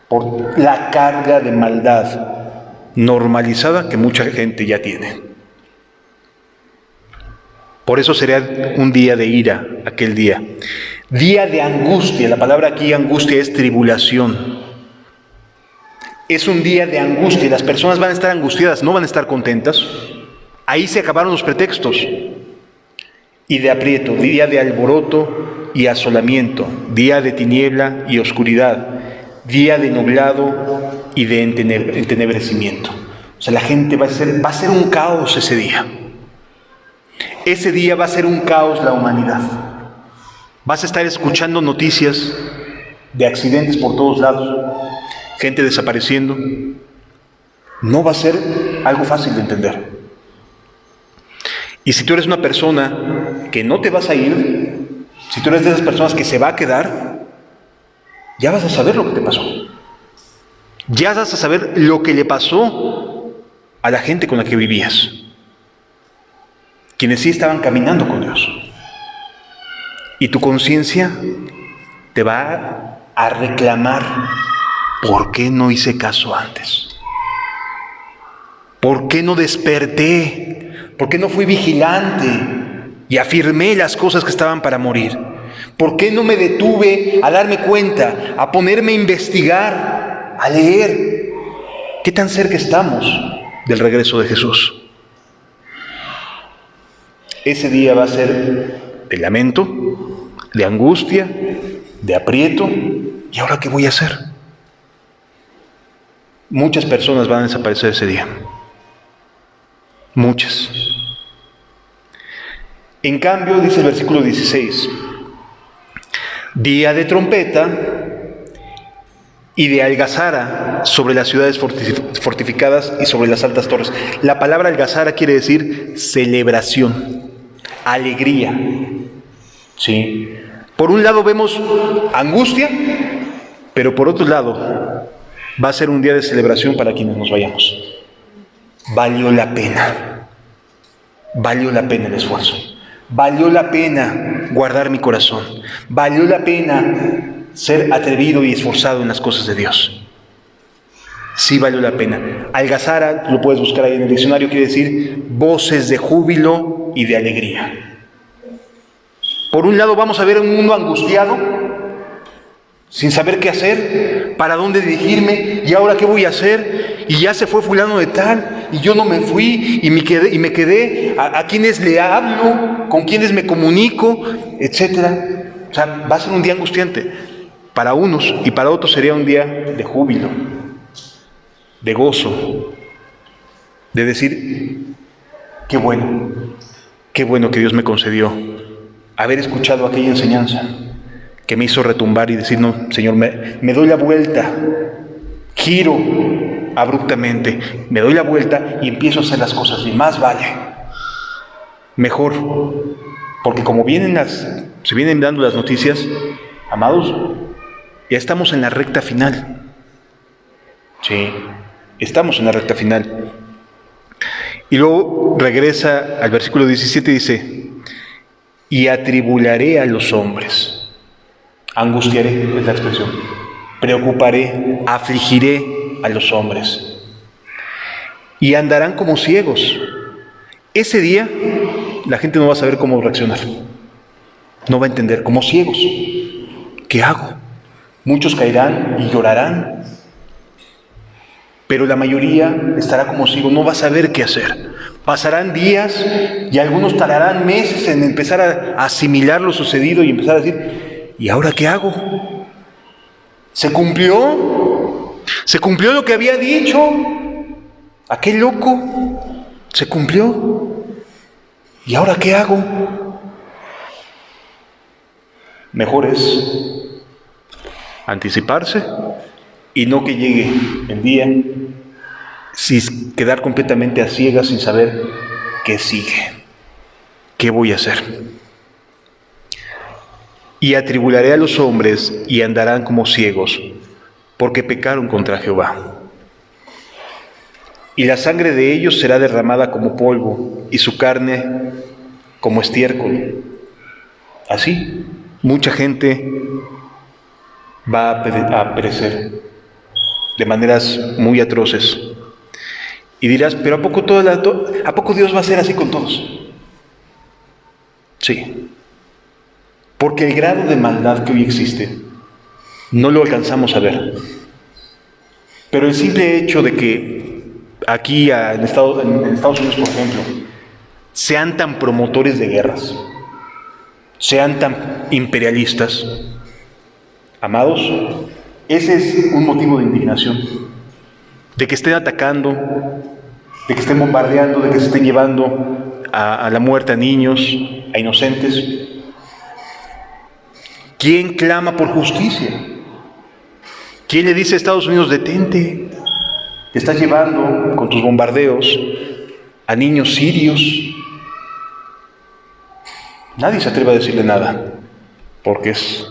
Por la carga de maldad normalizada que mucha gente ya tiene. Por eso será un día de ira, aquel día. Día de angustia. La palabra aquí angustia es tribulación. Es un día de angustia. Las personas van a estar angustiadas, no van a estar contentas. Ahí se acabaron los pretextos. Y de aprieto, día de alboroto y asolamiento, día de tiniebla y oscuridad, día de nublado y de entenebrecimiento. O sea, la gente va a ser un caos ese día. Ese día va a ser un caos la humanidad. Vas a estar escuchando noticias de accidentes por todos lados, gente desapareciendo. No va a ser algo fácil de entender. Y si tú eres una persona que no te vas a ir, si tú eres de esas personas que se va a quedar, ya vas a saber lo que te pasó. Ya vas a saber lo que le pasó a la gente con la que vivías. Quienes sí estaban caminando con Dios. Y tu conciencia te va a reclamar, ¿por qué no hice caso antes? ¿Por qué no desperté? ¿Por qué no fui vigilante y afirmé las cosas que estaban para morir? ¿Por qué no me detuve a darme cuenta, a ponerme a investigar, a leer? ¿Qué tan cerca estamos del regreso de Jesús? Ese día va a ser de lamento, de angustia, de aprieto. ¿Y ahora qué voy a hacer? Muchas personas van a desaparecer ese día. Muchas. En cambio, dice el versículo 16, día de trompeta y de algazara sobre las ciudades fortificadas y sobre las altas torres. La palabra algazara quiere decir celebración, alegría. ¿Sí? Por un lado vemos angustia, pero por otro lado va a ser un día de celebración para quienes nos vayamos. Valió la pena. Valió la pena el esfuerzo. Valió la pena guardar mi corazón. Valió la pena ser atrevido y esforzado en las cosas de Dios. Sí valió la pena. Algazara, lo puedes buscar ahí en el diccionario, quiere decir voces de júbilo y de alegría. Por un lado vamos a ver un mundo angustiado, sin saber qué hacer, para dónde dirigirme, y ahora qué voy a hacer, y ya se fue fulano de tal, y yo no me fui, y me quedé, a quienes le hablo, con quienes me comunico, etcétera. O sea, va a ser un día angustiante para unos, y para otros sería un día de júbilo, de gozo, de decir, qué bueno que Dios me concedió haber escuchado aquella enseñanza que me hizo retumbar y decir, no, Señor, me doy la vuelta, giro abruptamente, me doy la vuelta y empiezo a hacer las cosas bien. Más vale, mejor, porque como se vienen dando las noticias, amados, ya estamos en la recta final. Sí, estamos en la recta final. Y luego regresa al versículo 17 y dice, y atribularé a los hombres. Angustiaré es la expresión. Preocuparé, afligiré a los hombres. Y andarán como ciegos. Ese día la gente no va a saber cómo reaccionar. No va a entender, como ciegos. ¿Qué hago? Muchos caerán y llorarán. Pero la mayoría estará como ciego, no va a saber qué hacer. Pasarán días y algunos tardarán meses en empezar a asimilar lo sucedido y empezar a decir, ¿y ahora qué hago? ¿Se cumplió? ¿Se cumplió lo que había dicho? ¿Aquel loco? ¿Se cumplió? ¿Y ahora qué hago? Mejor es anticiparse y no que llegue el día sin quedar completamente a ciegas, sin saber qué sigue, qué voy a hacer. Y atribularé a los hombres y andarán como ciegos, porque pecaron contra Jehová. Y la sangre de ellos será derramada como polvo, y su carne como estiércol. Así, mucha gente va a perecer de maneras muy atroces. Y dirás, pero ¿a poco Dios va a ser así con todos? Sí. Porque el grado de maldad que hoy existe no lo alcanzamos a ver. Pero el simple hecho de que aquí en Estados Unidos, por ejemplo, sean tan promotores de guerras, sean tan imperialistas, amados, ese es un motivo de indignación. De que estén atacando, de que estén bombardeando, de que se estén llevando a la muerte a niños, a inocentes. ¿Quién clama por justicia? ¿Quién le dice a Estados Unidos, detente? Te estás llevando con tus bombardeos a niños sirios. Nadie se atreve a decirle nada, porque es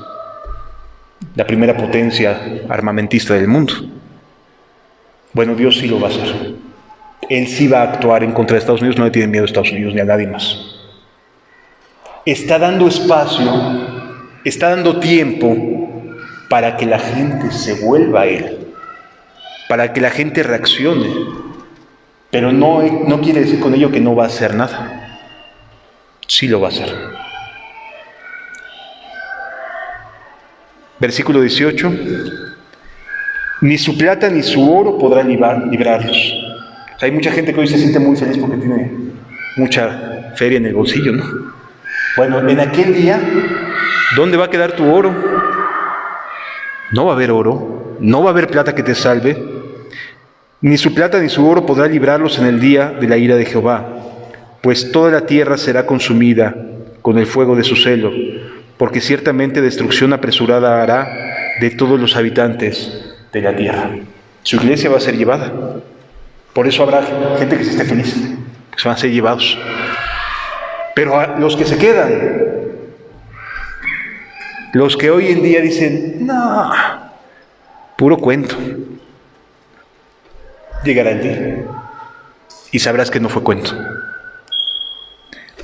la primera potencia armamentista del mundo. Bueno, Dios sí lo va a hacer. Él sí va a actuar en contra de Estados Unidos, no le tiene miedo a Estados Unidos ni a nadie más. Está dando espacio, está dando tiempo para que la gente se vuelva a Él, para que la gente reaccione. Pero no quiere decir con ello que no va a hacer nada. Sí lo va a hacer. Versículo 18. Ni su plata ni su oro podrán librarlos. O sea, hay mucha gente que hoy se siente muy feliz porque tiene mucha feria en el bolsillo, ¿no? Bueno, en aquel día, ¿dónde va a quedar tu oro? No va a haber oro, no va a haber plata que te salve. Ni su plata ni su oro podrá librarlos en el día de la ira de Jehová, pues toda la tierra será consumida con el fuego de su celo, porque ciertamente destrucción apresurada hará de todos los habitantes de la tierra. Su iglesia va a ser llevada. Por eso habrá gente que se esté feliz, que se van a ser llevados. Pero a los que se quedan, los que hoy en día dicen, no, puro cuento, llegará el día y sabrás que no fue cuento.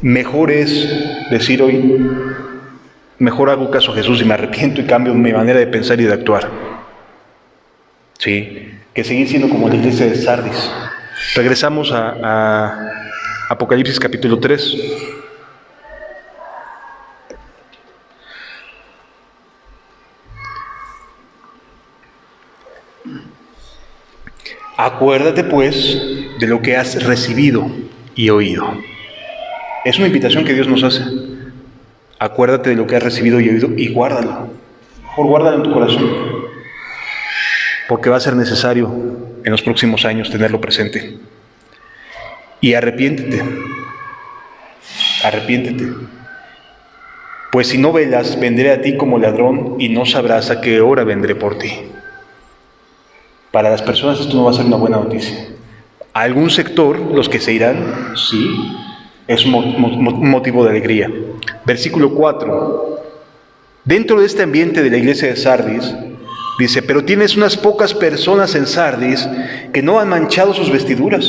Mejor es decir hoy, mejor hago caso a Jesús y me arrepiento y cambio mi manera de pensar y de actuar. Sí, que seguir siendo como la iglesia de Sardis. Regresamos a Apocalipsis capítulo 3. Acuérdate pues de lo que has recibido y oído. Es una invitación que Dios nos hace. Acuérdate de lo que has recibido y oído y guárdalo. Mejor guárdalo en tu corazón, porque va a ser necesario en los próximos años tenerlo presente. Y arrepiéntete, pues si no velas, vendré a ti como ladrón y no sabrás a qué hora vendré por ti. Para las personas esto no va a ser una buena noticia. A algún sector, los que se irán, sí, es un motivo de alegría. Versículo 4. Dentro de este ambiente de la iglesia de Sardis, dice, pero tienes unas pocas personas en Sardis que no han manchado sus vestiduras,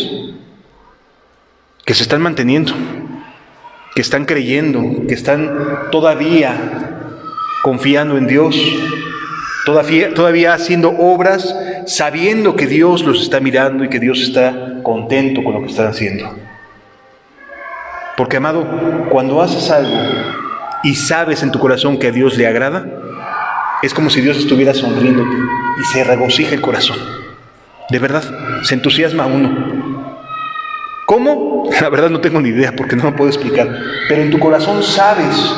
que se están manteniendo, que están creyendo, que están todavía confiando en Dios, todavía haciendo obras, sabiendo que Dios los está mirando y que Dios está contento con lo que están haciendo. Porque, amado, cuando haces algo y sabes en tu corazón que a Dios le agrada, es como si Dios estuviera sonriéndote y se regocija el corazón. De verdad, se entusiasma uno. ¿Cómo? La verdad no tengo ni idea porque no lo puedo explicar. Pero en tu corazón sabes,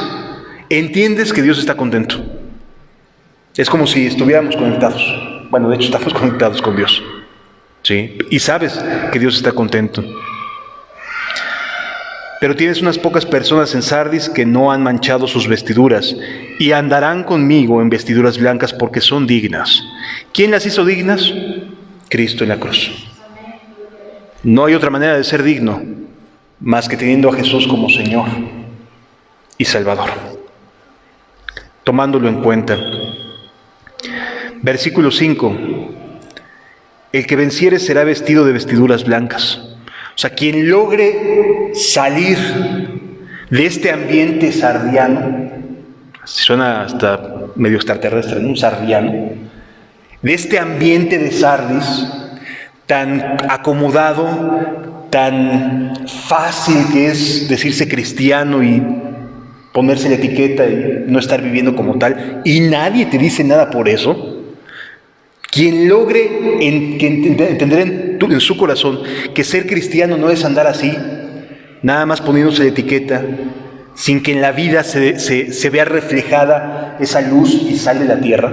entiendes que Dios está contento. Es como si estuviéramos conectados. Bueno, de hecho estamos conectados con Dios. ¿Sí? Y sabes que Dios está contento. Pero tienes unas pocas personas en Sardis que no han manchado sus vestiduras y andarán conmigo en vestiduras blancas porque son dignas. ¿Quién las hizo dignas? Cristo en la cruz. No hay otra manera de ser digno más que teniendo a Jesús como Señor y Salvador, tomándolo en cuenta. Versículo 5. El que venciere será vestido de vestiduras blancas. O sea, quien logre salir de este ambiente sardiano, suena hasta medio extraterrestre, ¿no? Un sardiano, de este ambiente de Sardis, tan acomodado, tan fácil que es decirse cristiano y ponerse la etiqueta y no estar viviendo como tal, y nadie te dice nada por eso. Quien logre entender en su corazón que ser cristiano no es andar así, nada más poniéndose la etiqueta, sin que en la vida se vea reflejada esa luz y sal de la tierra.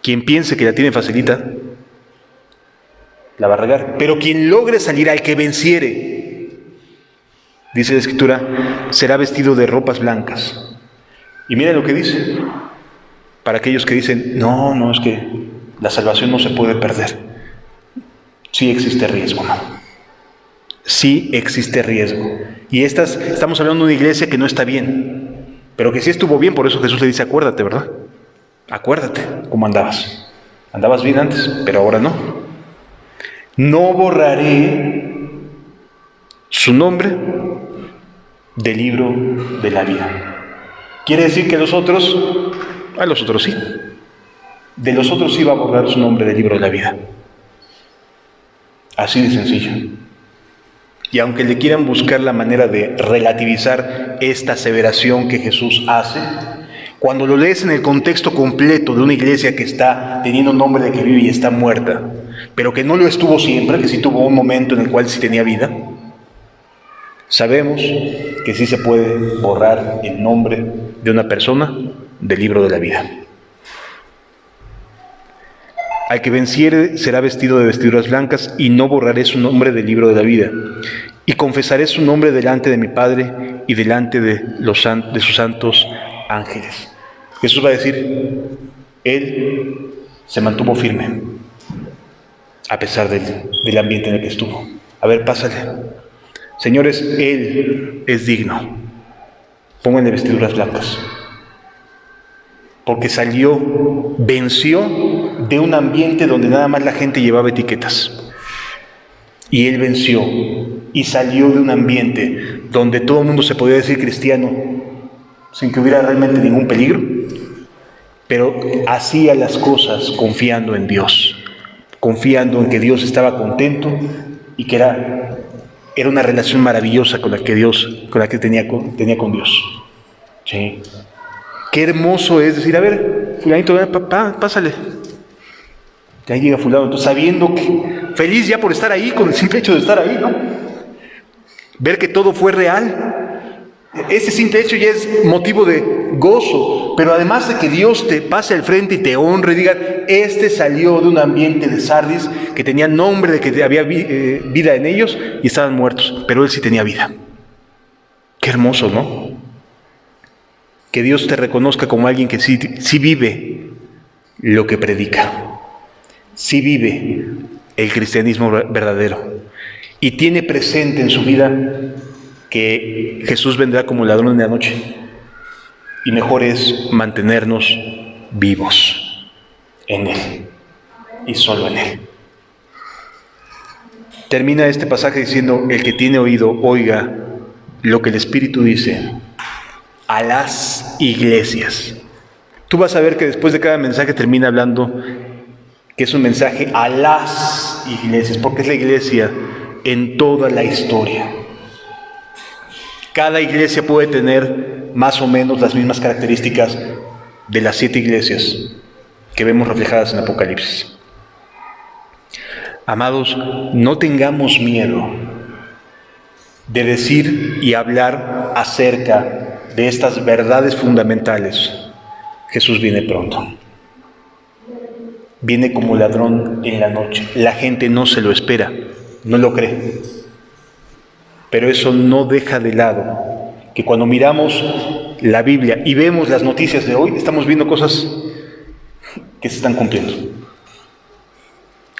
Quien piense que la tiene facilita, la va a regar. Pero quien logre salir, al que venciere, dice la Escritura, será vestido de ropas blancas. Y mira lo que dice. Para aquellos que dicen, no, es que la salvación no se puede perder. Sí existe riesgo, ¿no? Sí existe riesgo. Y estamos hablando de una iglesia que no está bien, pero que sí estuvo bien, por eso Jesús le dice, acuérdate, ¿verdad? Acuérdate cómo andabas. Andabas bien antes, pero ahora no. No borraré su nombre del libro de la vida. Quiere decir que a los otros sí. De los otros sí va a borrar su nombre del libro de la vida. Así de sencillo. Y aunque le quieran buscar la manera de relativizar esta aseveración que Jesús hace, cuando lo lees en el contexto completo de una iglesia que está teniendo nombre de que vive y está muerta, pero que no lo estuvo siempre, que sí tuvo un momento en el cual sí tenía vida, sabemos que sí se puede borrar el nombre de una persona del libro de la vida. Al que venciere será vestido de vestiduras blancas y no borraré su nombre del libro de la vida. Y confesaré su nombre delante de mi Padre y delante de sus santos ángeles. Jesús va a decir, Él se mantuvo firme a pesar del ambiente en el que estuvo. A ver, pásale. Señores, Él es digno. Pónganle vestiduras blancas. Porque venció de un ambiente donde nada más la gente llevaba etiquetas. Y Él venció y salió de un ambiente donde todo el mundo se podía decir cristiano sin que hubiera realmente ningún peligro. Pero hacía las cosas confiando en Dios, confiando en que Dios estaba contento y que era una relación maravillosa con la que tenía con Dios. Sí. Qué hermoso es decir, a ver, fulanito, pásale. Ya llega fulano, entonces, sabiendo que, feliz ya por estar ahí, con el simple hecho de estar ahí, ¿no? Ver que todo fue real. Ese simple hecho ya es motivo de gozo, pero además de que Dios te pase al frente y te honre y diga, este salió de un ambiente de Sardis que tenía nombre de que había vida en ellos y estaban muertos, pero él sí tenía vida. Qué hermoso, ¿no? Que Dios te reconozca como alguien que sí vive lo que predica, sí vive el cristianismo verdadero y tiene presente en su vida que Jesús vendrá como ladrón en la noche y mejor es mantenernos vivos en Él y solo en Él. Termina este pasaje diciendo, el que tiene oído, oiga lo que el Espíritu dice a las iglesias. Tú vas a ver que después de cada mensaje termina hablando que es un mensaje a las iglesias, porque es la iglesia en toda la historia. Cada iglesia puede tener más o menos las mismas características de las 7 iglesias que vemos reflejadas en Apocalipsis. Amados, no tengamos miedo de decir y hablar acerca de estas verdades fundamentales. Jesús viene pronto. Viene como ladrón en la noche. La gente no se lo espera, no lo cree. Pero eso no deja de lado que cuando miramos la Biblia y vemos las noticias de hoy, estamos viendo cosas que se están cumpliendo,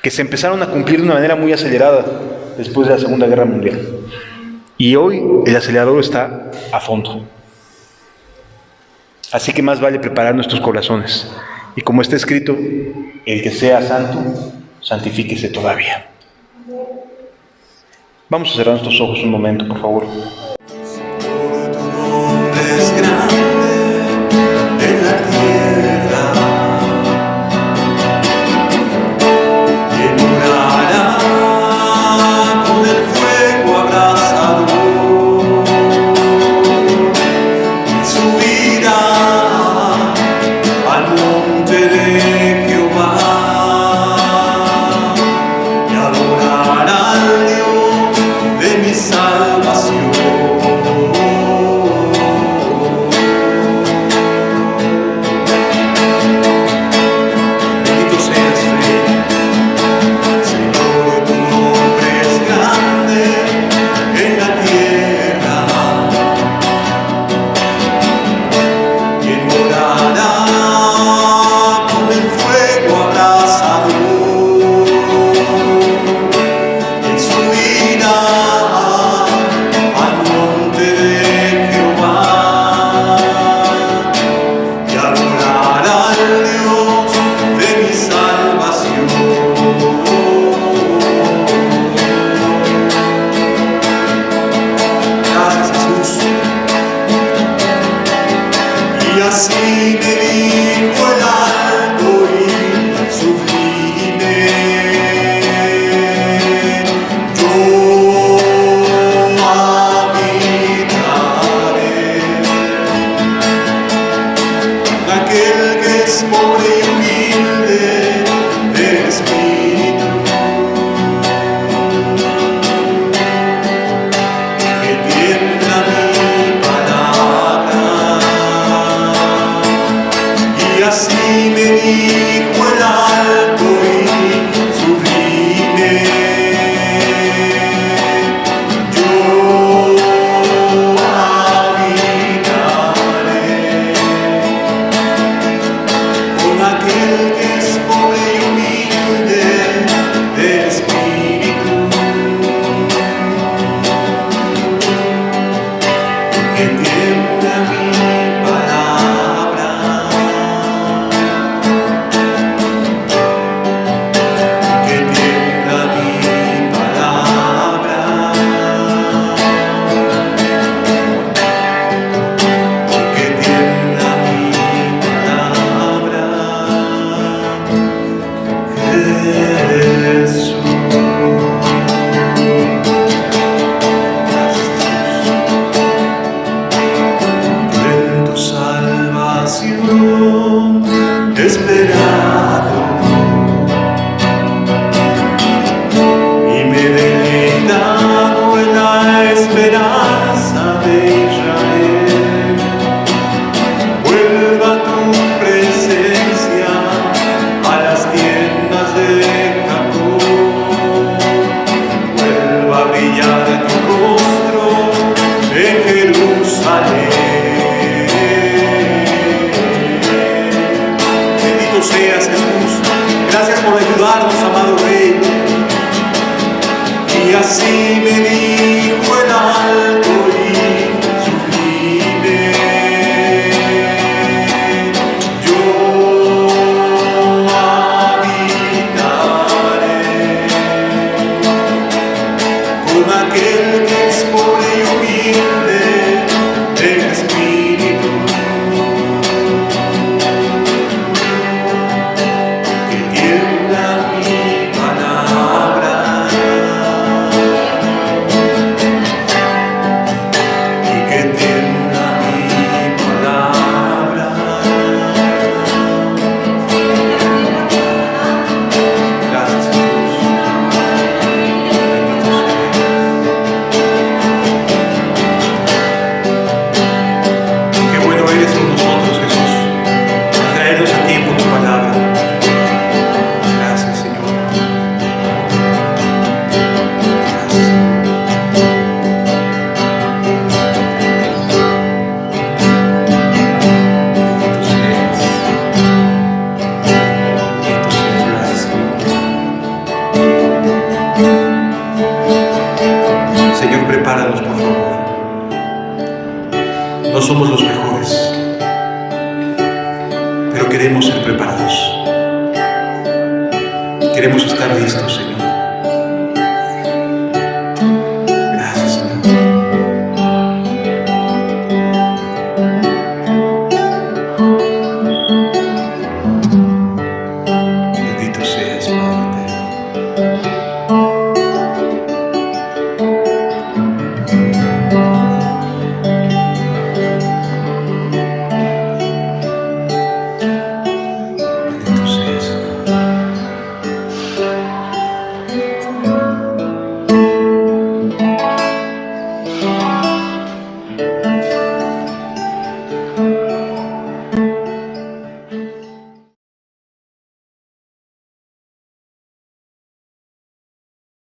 que se empezaron a cumplir de una manera muy acelerada después de la Segunda Guerra Mundial. Y hoy el acelerador está a fondo. Así que más vale preparar nuestros corazones. Y como está escrito, el que sea santo, santifíquese todavía. Vamos a cerrar nuestros ojos un momento, por favor. prepáranos, por favor. No somos los mejores, pero queremos ser preparados. Queremos estar listos, Señor.